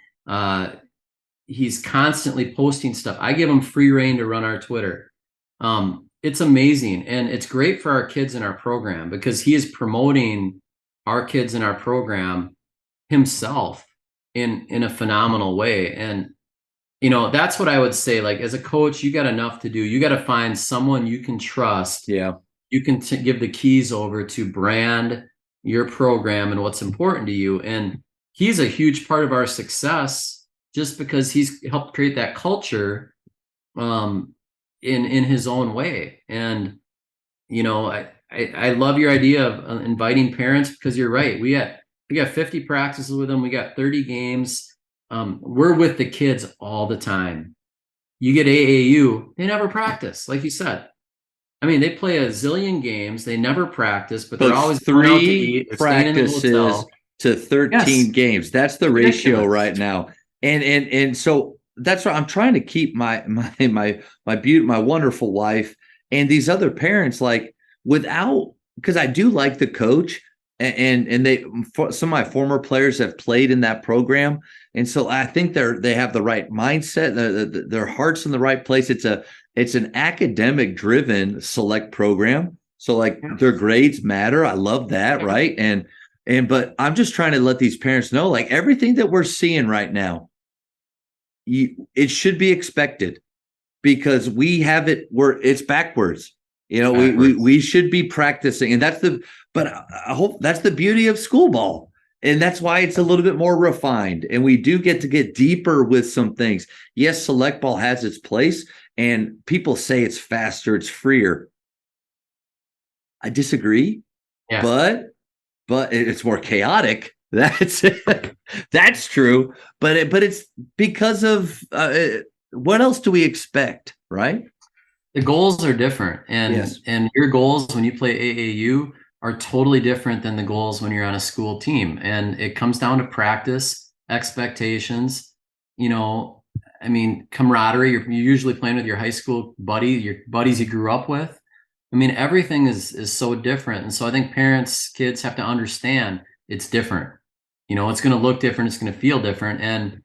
He's constantly posting stuff. I give him free reign to run our Twitter. It's amazing, and it's great for our kids in our program because he is promoting our kids in our program himself in a phenomenal way. And that's what I would say. Like as a coach, you got enough to do. You got to find someone you can trust. Yeah. You can give the keys over to brand your program and what's important to you. And he's a huge part of our success just because he's helped create that culture in his own way. And I love your idea of inviting parents because you're right. We got 50 practices with them. We got 30 games. We're with the kids all the time. You get AAU, they never practice, like you said. I mean, they play a zillion games. They never practice, but they're always going out to eat. They're staying in the hotel. To 13 games. That's the ratio right now. And so that's what I'm trying to keep my wonderful wife and these other parents like without, because I do like the coach and some of my former players have played in that program. And so I think they have the right mindset, their heart's in the right place. It's an academic driven select program. So like their grades matter. I love that. Right. But I'm just trying to let these parents know, like everything that we're seeing right now, it should be expected because we have it where it's backwards. We should be practicing, and but I hope that's the beauty of school ball. And that's why it's a little bit more refined. And we do get to get deeper with some things. Yes, select ball has its place, and people say it's faster, it's freer. I disagree, but it's more chaotic. That's true. But it's because of what else do we expect, right? The goals are different, and your goals when you play AAU are totally different than the goals when you're on a school team. And it comes down to practice, expectations, camaraderie. You're usually playing with your high school buddy, your buddies you grew up with. I mean, everything is so different. And so I think parents, kids have to understand it's different. It's going to look different. It's going to feel different. And,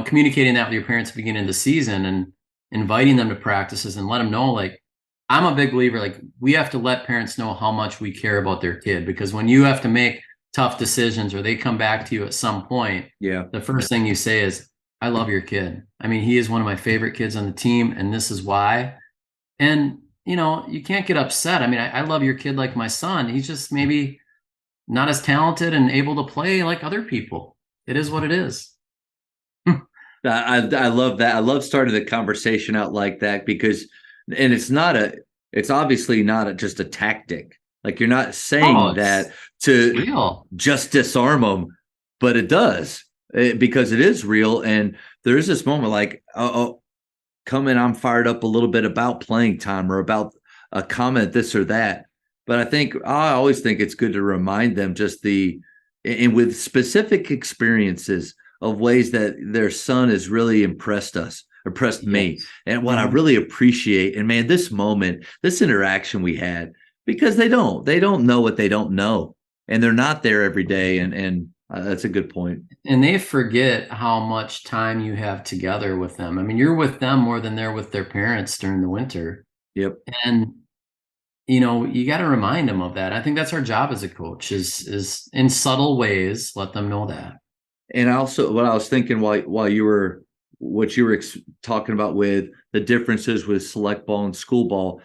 communicating that with your parents at the beginning of the season and inviting them to practices and let them know, like, I'm a big believer, like we have to let parents know how much we care about their kid, because when you have to make tough decisions or they come back to you at some point, the first thing you say is, I love your kid. I mean, he is one of my favorite kids on the team, and this is why. And, you can't get upset. I mean, I love your kid like my son. He's just maybe not as talented and able to play like other people. It is what it is. I love that. I love starting the conversation out like that because, and it's obviously not just a tactic. Like, you're not Oh, saying it's that to real. just disarm them, but it does, because it is real. And there is this moment like, oh, come in, I'm fired up a little bit about playing time or about a comment, this or that. But I always think it's good to remind them and with specific experiences of ways that their son has really impressed me. Yes. And what I Mhm. really appreciate, and man, this moment, this interaction we had, because they don't know what they don't know, and they're not there every day. And that's a good point. And they forget how much time you have together with them. I mean, you're with them more than they're with their parents during the winter. Yep. And you got to remind them of that. I think that's our job as a coach is in subtle ways let them know that. And also, what I was thinking while you were what you were talking about with the differences with select ball and school ball,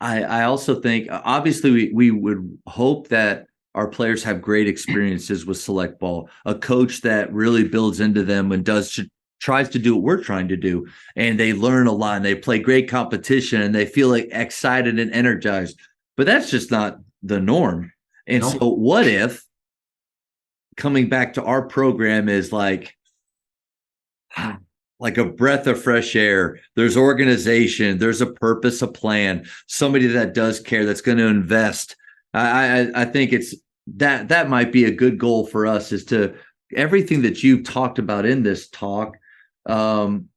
I also think, obviously we would hope that our players have great experiences with select ball, a coach that really builds into them and tries to do what we're trying to do, and they learn a lot and they play great competition and they feel like excited and energized. But that's just not the norm. And so, Nope. what if coming back to our program is like a breath of fresh air? There's organization, there's a purpose, a plan, somebody that does care, that's going to invest. I think it's that might be a good goal for us, is to everything that you've talked about in this talk, um,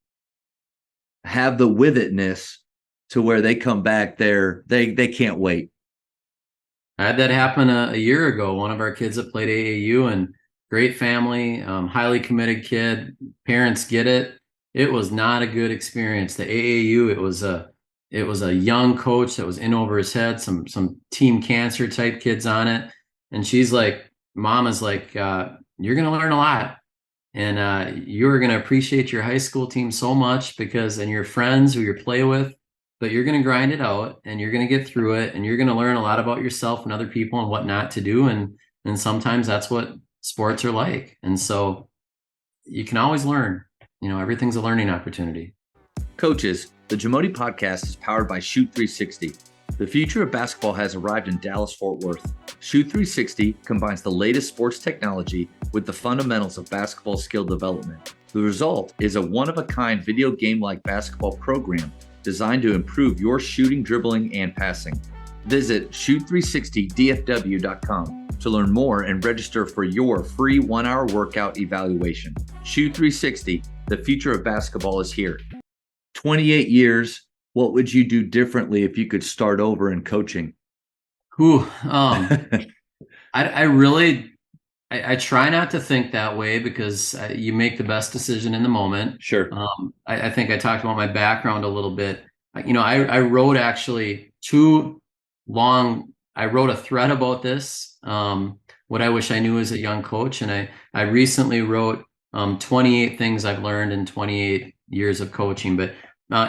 have the withitness to where they come back there, they can't wait. I had that happen a year ago. One of our kids that played AAU, and great family, highly committed kid. Parents get it. It was not a good experience. The AAU, it was a young coach that was in over his head. Some team cancer type kids on it, and she's like, "Mom is like, you're gonna learn a lot, and you're gonna appreciate your high school team so much and your friends who you play with." But you're going to grind it out and you're going to get through it and you're going to learn a lot about yourself and other people and what not to do. And sometimes that's what sports are like. And so you can always learn. Everything's a learning opportunity. Coaches, the Jamodi podcast is powered by Shoot 360. The future of basketball has arrived in Dallas-Fort Worth. Shoot 360 combines the latest sports technology with the fundamentals of basketball skill development. The result is a one-of-a-kind video game-like basketball program designed to improve your shooting, dribbling, and passing. Visit shoot360dfw.com to learn more and register for your free 1-hour workout evaluation. Shoot 360, the future of basketball is here. 28 years, what would you do differently if you could start over in coaching? I really try not to think that way because you make the best decision in the moment. Sure. I think I talked about my background a little bit. I wrote actually I wrote a thread about this, what I wish I knew as a young coach. And I recently wrote 28 things I've learned in 28 years of coaching. But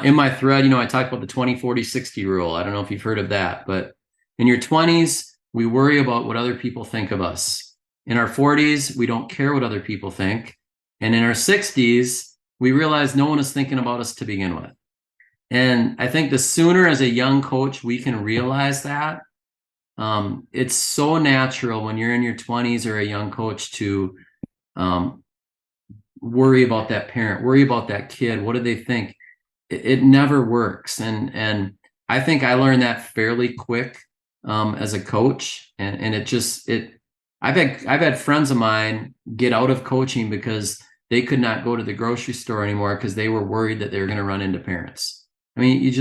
in my thread, I talked about the 20-40-60 rule. I don't know if you've heard of that, but in your 20s, we worry about what other people think of us. In our 40s, we don't care what other people think. And in our 60s, we realize no one is thinking about us to begin with. And I think the sooner as a young coach we can realize that, it's so natural when you're in your 20s or a young coach to worry about that parent, worry about that kid. What do they think? It never works. And I think I learned that fairly quick as a coach. And I've had friends of mine get out of coaching because they could not go to the grocery store anymore because they were worried that they were going to run into parents. I mean, you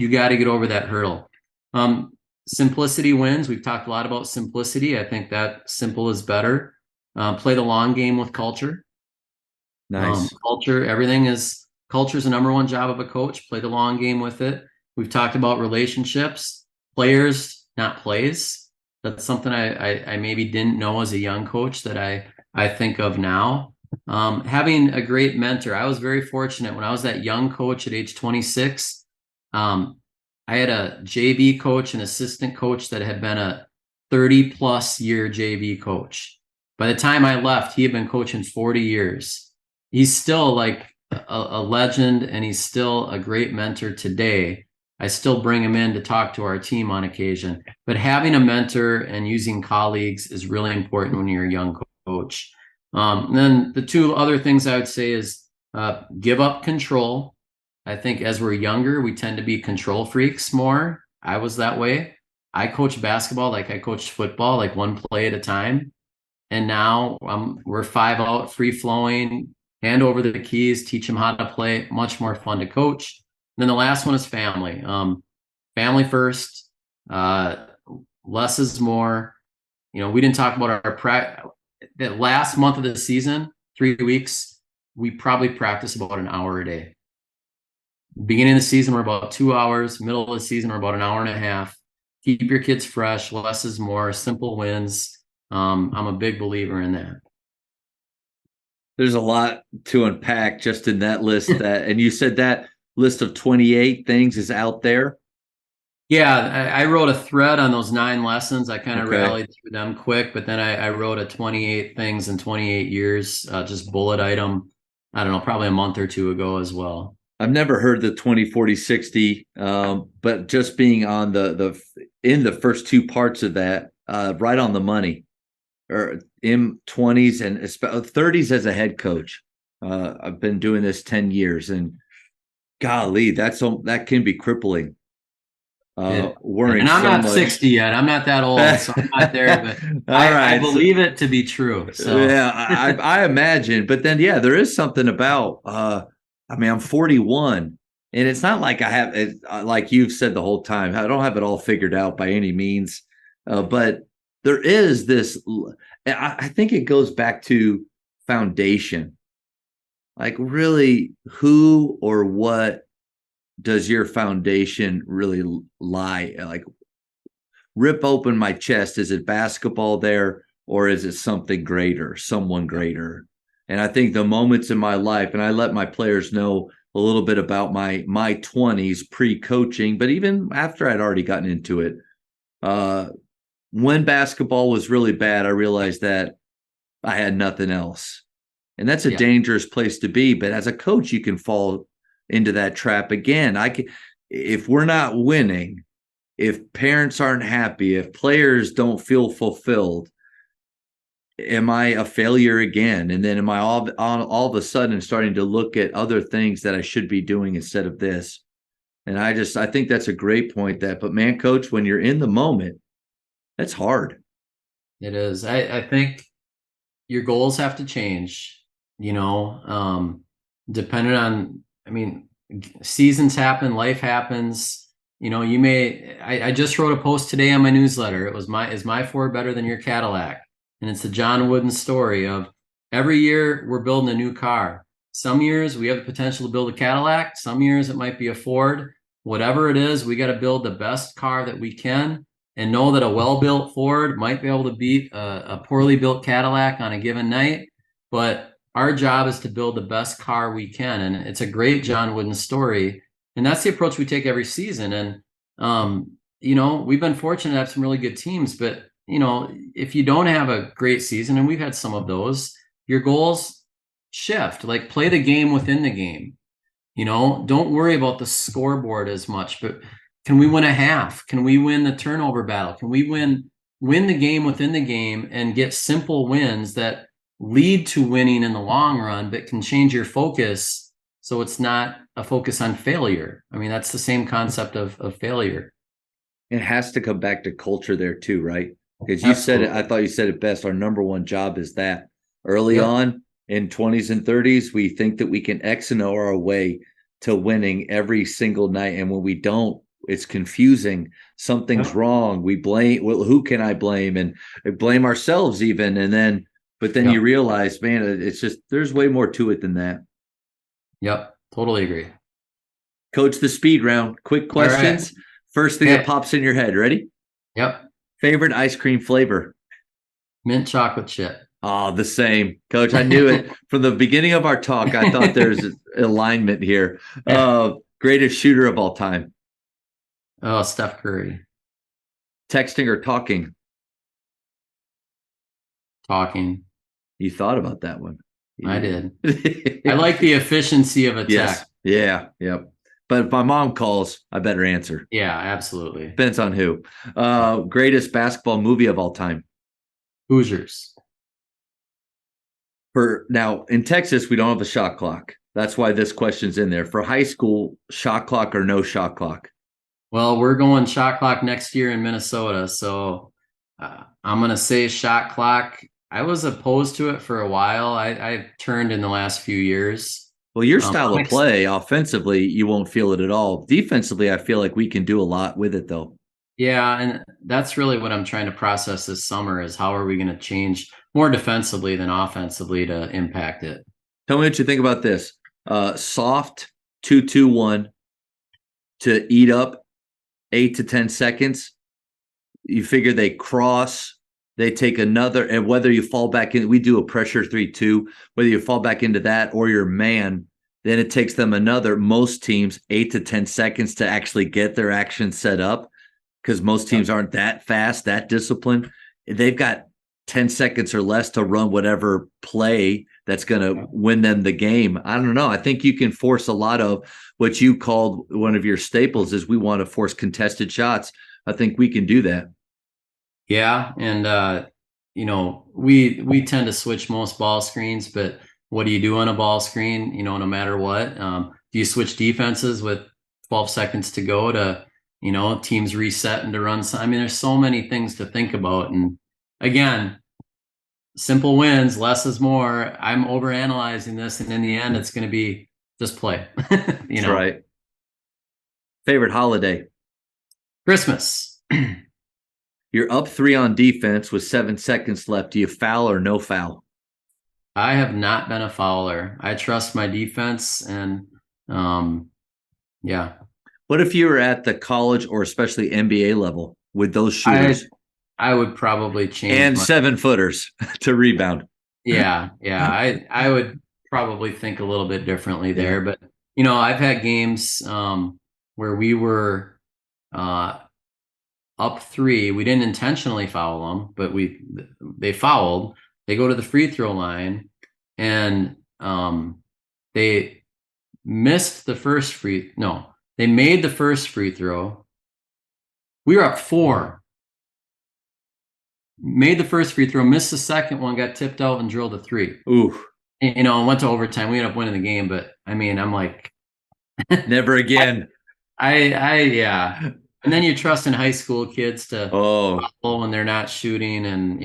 got to get over that hurdle. Simplicity wins. We've talked a lot about simplicity. I think that simple is better. Play the long game with culture. Nice. Culture is the number one job of a coach. Play the long game with it. We've talked about relationships, players, not plays. That's something I maybe didn't know as a young coach that I think of now. Having a great mentor. I was very fortunate when I was that young coach at age 26. I had a JV coach and assistant coach that had been a 30 plus year JV coach. By the time I left, he had been coaching 40 years. He's still like a legend and he's still a great mentor today. I still bring them in to talk to our team on occasion. But having a mentor and using colleagues is really important when you're a young coach. Then the two other things I would say is give up control. I think as we're younger, we tend to be control freaks more. I was that way. I coach basketball like I coached football, like one play at a time. And now we're 5 out, free flowing, hand over the keys, teach them how to play. Much more fun to coach. And then the last one is family. Family first. Less is more. We didn't talk about that last month of the season, 3 weeks. We probably practice about an hour a day. Beginning of the season, we're about 2 hours. Middle of the season, we're about an hour and a half. Keep your kids fresh. Less is more. Simple wins. I'm a big believer in that. There's a lot to unpack just in that list. And you said that list of 28 things is out there. Yeah, I wrote a thread on those 9 lessons. I kind of rallied through them quick, but then I wrote a 28 things in 28 years, just bullet item. I don't know, probably a month or two ago as well. I've never heard the 20, 40, 60, but just being on in the first 2 parts of that, right on the money, or in 20s and 30s as a head coach. I've been doing this 10 years, and golly, that can be crippling. Worrying and I'm so not much. 60 yet. I'm not that old, so I'm not there. But I believe it to be true. So yeah, I imagine. But then, yeah, there is something about. I'm 41, and it's not like I have it, like you've said the whole time. I don't have it all figured out by any means, but there is this. I think it goes back to foundation. Like, really, who or what does your foundation really lie? Like, rip open my chest. Is it basketball there, or is it something greater, someone greater? And I think the moments in my life, and I let my players know a little bit about my 20s pre-coaching, but even after I'd already gotten into it, when basketball was really bad, I realized that I had nothing else. And that's a dangerous place to be. But as a coach, you can fall into that trap again. If we're not winning, if parents aren't happy, if players don't feel fulfilled, am I a failure again? And then am I all of a sudden starting to look at other things that I should be doing instead of this? And I think that's a great point. But man, coach, when you're in the moment, that's hard. It is. I think your goals have to change, depending on, seasons happen, life happens. I just wrote a post today on my newsletter. It was is my Ford better than your Cadillac? And it's the John Wooden story of every year we're building a new car. Some years we have the potential to build a Cadillac. Some years it might be a Ford. Whatever it is, we got to build the best car that we can, and know that a well-built Ford might be able to beat a poorly built Cadillac on a given night. But our job is to build the best car we can. And it's a great John Wooden story. And that's the approach we take every season. And, we've been fortunate to have some really good teams. But, if you don't have a great season, and we've had some of those, your goals shift. Like, play the game within the game. Don't worry about the scoreboard as much. But can we win a half? Can we win the turnover battle? Can we win the game within the game and get simple wins that lead to winning in the long run, but can change your focus so it's not a focus on failure? That's the same concept of failure. It has to come back to culture there too, right? Because you said it, I thought you said it best. Our number one job is that early on in 20s and 30s, we think that we can X and O our way to winning every single night. And when we don't, it's confusing. Something's wrong. We blame, who can I blame? And blame ourselves even. But then you realize, man, it's just, there's way more to it than that. Yep. Totally agree. Coach, the speed round, quick questions. Right. First thing that pops in your head. Ready? Yep. Favorite ice cream flavor? Mint chocolate chip. Oh, the same. Coach, I knew it from the beginning of our talk. I thought there's alignment here. Greatest shooter of all time? Oh, Steph Curry. Texting or talking? Talking. You thought about that one. I did. I like the efficiency of a text. Yeah. Yep. But if my mom calls, I better answer. Yeah, absolutely. Depends on who. Greatest basketball movie of all time. Hoosiers. For now, in Texas, we don't have a shot clock. That's why this question's in there. For high school, shot clock or no shot clock? Well, we're going shot clock next year in Minnesota, so I'm going to say shot clock. I was opposed to it for a while. I've turned in the last few years. Well, your style of play, offensively, you won't feel it at all. Defensively, I feel like we can do a lot with it, though. Yeah, and that's really what I'm trying to process this summer is how are we going to change more defensively than offensively to impact it. Tell me what you think about this. Soft 2-2-1 to eat up 8 to 10 seconds. You figure they cross, they take another, and whether you fall back in, we do a pressure 3-2, whether you fall back into that or your man, then it takes them most teams 8 to 10 seconds to actually get their action set up because most teams aren't that fast, that disciplined. They've got 10 seconds or less to run whatever play that's going to win them the game. I don't know. I think you can force a lot of what you called one of your staples is we want to force contested shots. I think we can do that. Yeah, and we tend to switch most ball screens, but what do you do on a ball screen? No matter what, do you switch defenses with 12 seconds to go to teams resetting to run? I mean, there's so many things to think about, and again, simple wins, less is more. I'm overanalyzing this, and in the end, it's going to be just play. That's right. Favorite holiday? Christmas. You're up 3 on defense with 7 seconds left. Do you foul or no foul? I have not been a fouler. I trust my defense, and yeah. What if you were at the college or especially NBA level with those shooters? I would probably change. And 7-footers to rebound. Yeah. I would probably think a little bit differently there. But, I've had games where we were up 3. We didn't intentionally foul them, but they fouled. They go to the free throw line, and they missed the first free. No, they made the first free throw. We were up 4. Made the first free throw, missed the second one, got tipped out, and drilled a 3. Ooh. And went to overtime. We ended up winning the game, but I mean, I'm like, never again. Yeah. And then you trust in high school kids to follow when they're not shooting, and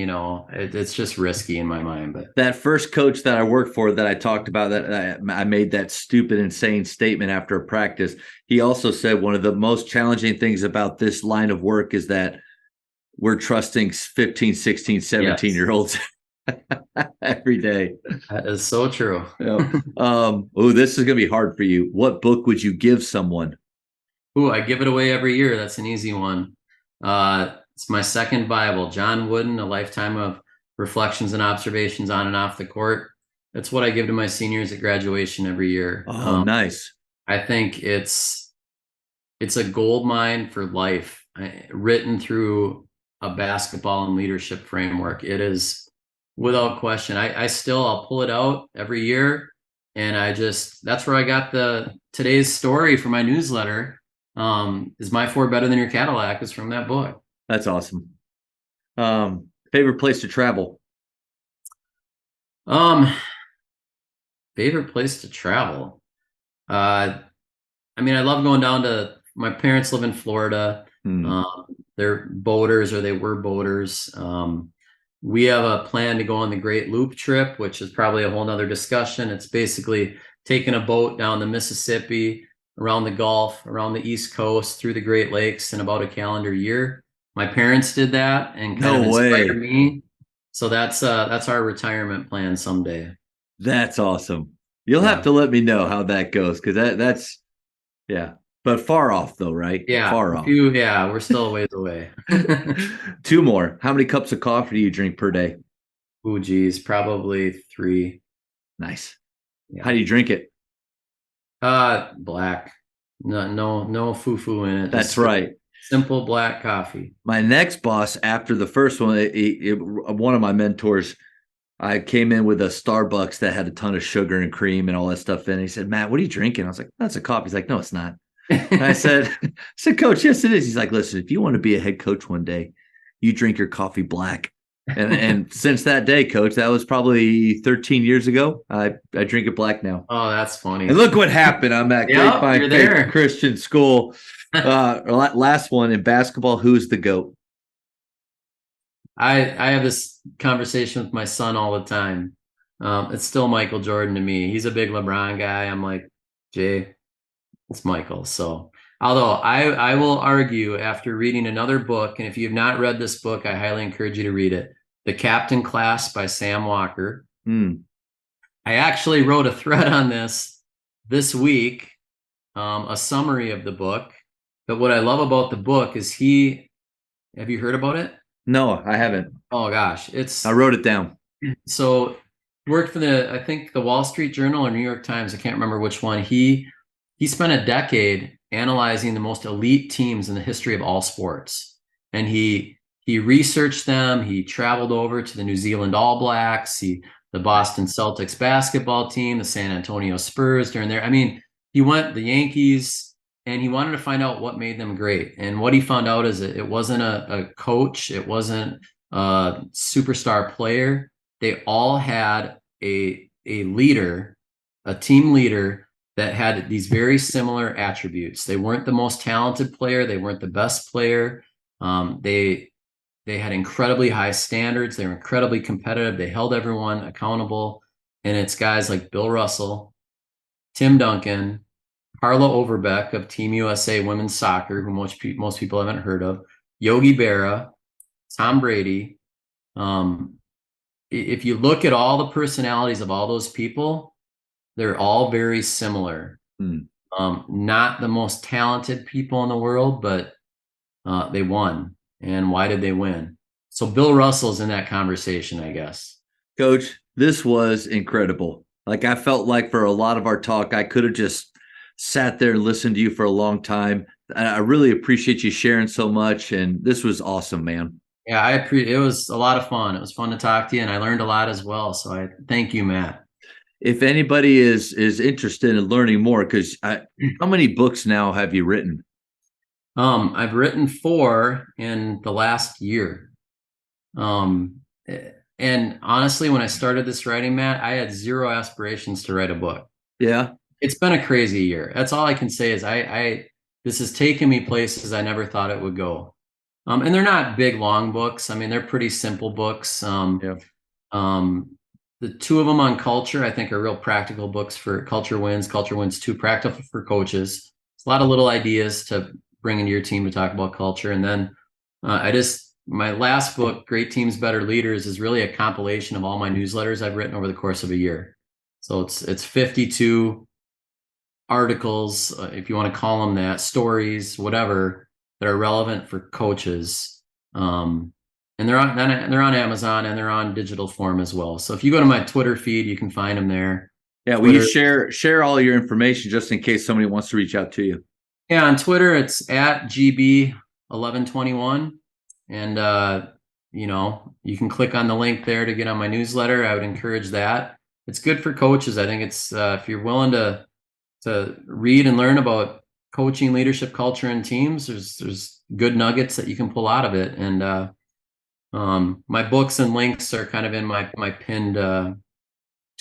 it's just risky in my mind. But that first coach that I worked for, that I talked about, that I made that stupid, insane statement after a practice. He also said one of the most challenging things about this line of work is that we're trusting 15, 16, 17-year-olds every day. That is so true. This is going to be hard for you. What book would you give someone? I give it away every year. That's an easy one. It's my second Bible, John Wooden, A Lifetime of Reflections and Observations on and Off the Court. That's what I give to my seniors at graduation every year. Oh, nice. I think it's a gold mine for life, written through a basketball and leadership framework. It is without question. I'll pull it out every year, and that's where I got today's story for my newsletter. Is my Ford better than your Cadillac is from that book. That's awesome. Favorite place to travel? Favorite place to travel? I love going down to, my parents live in Florida. They're boaters, or they were boaters. We have a plan to go on the Great Loop trip, which is probably a whole nother discussion. It's basically taking a boat down the Mississippi, around the Gulf, around the East Coast, through the Great Lakes in about a calendar year. My parents did that and kind of inspired me. So that's our retirement plan someday. That's awesome. You'll have to let me know how that goes, because that's but far off though, right? Yeah, far off. We're still a ways away. 2 more. How many cups of coffee do you drink per day? Oh, geez, probably 3. Nice. Yeah. How do you drink it? Black. No foo-foo in it. That's right. Simple black coffee. My next boss, after the first one, one of my mentors, I came in with a Starbucks that had a ton of sugar and cream and all that stuff in it. He said, "Matt, what are you drinking?" I was like, "That's a coffee." He's like, "No, it's not." And I said, Coach, yes, it is. He's like, listen, if you want to be a head coach one day, you drink your coffee black. And since that day, Coach, that was probably 13 years ago. I drink it black now. Oh, that's funny. And look what happened. I'm at Grapevine Faith Christian School. Last one in basketball. Who's the GOAT? I have this conversation with my son all the time. It's still Michael Jordan to me. He's a big LeBron guy. I'm like, Jay, it's Michael. So, although I will argue after reading another book, and if you have not read this book, I highly encourage you to read it, The Captain Class by Sam Walker. I actually wrote a thread on this week, a summary of the book. But what I love about the book is have you heard about it? No, I haven't. Oh gosh, I wrote it down. So worked for I think the Wall Street Journal or New York Times. I can't remember which one. He spent a decade analyzing the most elite teams in the history of all sports. And he researched them. He traveled over to the New Zealand All Blacks, the Boston Celtics basketball team, the San Antonio Spurs during there. I mean, he went the Yankees, and he wanted to find out what made them great. And what he found out is it wasn't a coach. It wasn't a superstar player. They all had a leader, a team leader that had these very similar attributes. They weren't the most talented player. They weren't the best player. They had incredibly high standards. They were incredibly competitive. They held everyone accountable. And it's guys like Bill Russell, Tim Duncan, Carla Overbeck of Team USA Women's Soccer, who most people haven't heard of, Yogi Berra, Tom Brady. If you look at all the personalities of all those people, they're all very similar. Not the most talented people in the world, but they won. And why did they win? So Bill Russell's in that conversation, I guess. Coach, this was incredible. Like, I felt like for a lot of our talk, I could have just sat there and listened to you for a long time. I really appreciate you sharing so much. And this was awesome, man. Yeah, it was a lot of fun. It was fun to talk to you, and I learned a lot as well. So I thank you, Matt. If anybody is interested in learning more, because how many books now have you written? I've written 4 in the last year. And honestly, when I started this writing, Matt, I had zero aspirations to write a book. Yeah. It's been a crazy year. That's all I can say is this has taken me places I never thought it would go. And they're not big, long books. I mean, they're pretty simple books. The 2 of them on culture, I think, are real practical books for Culture Wins 2, practical for coaches. It's a lot of little ideas to bring into your team to talk about culture. And then my last book, Great Teams, Better Leaders, is really a compilation of all my newsletters I've written over the course of a year. So it's 52 articles, if you want to call them that, stories, whatever, that are relevant for coaches. And they're on Amazon, and they're on digital form as well. So if you go to my Twitter feed, you can find them there. Yeah, will you share all your information just in case somebody wants to reach out to you? Yeah, on Twitter, it's at GB1121. And, you can click on the link there to get on my newsletter. I would encourage that. It's good for coaches. I think it's, if you're willing to read and learn about coaching, leadership, culture, and teams, there's good nuggets that you can pull out of it. And my books and links are kind of in my pinned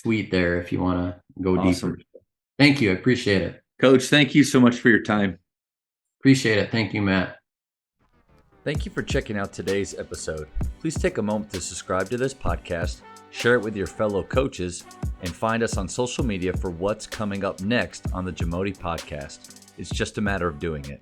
tweet there if you want to go deeper. Thank you. I appreciate it. Coach, thank you so much for your time. Appreciate it. Thank you, Matt. Thank you for checking out today's episode. Please take a moment to subscribe to this podcast, share it with your fellow coaches, and find us on social media for what's coming up next on the Jamodi Podcast. It's just a matter of doing it.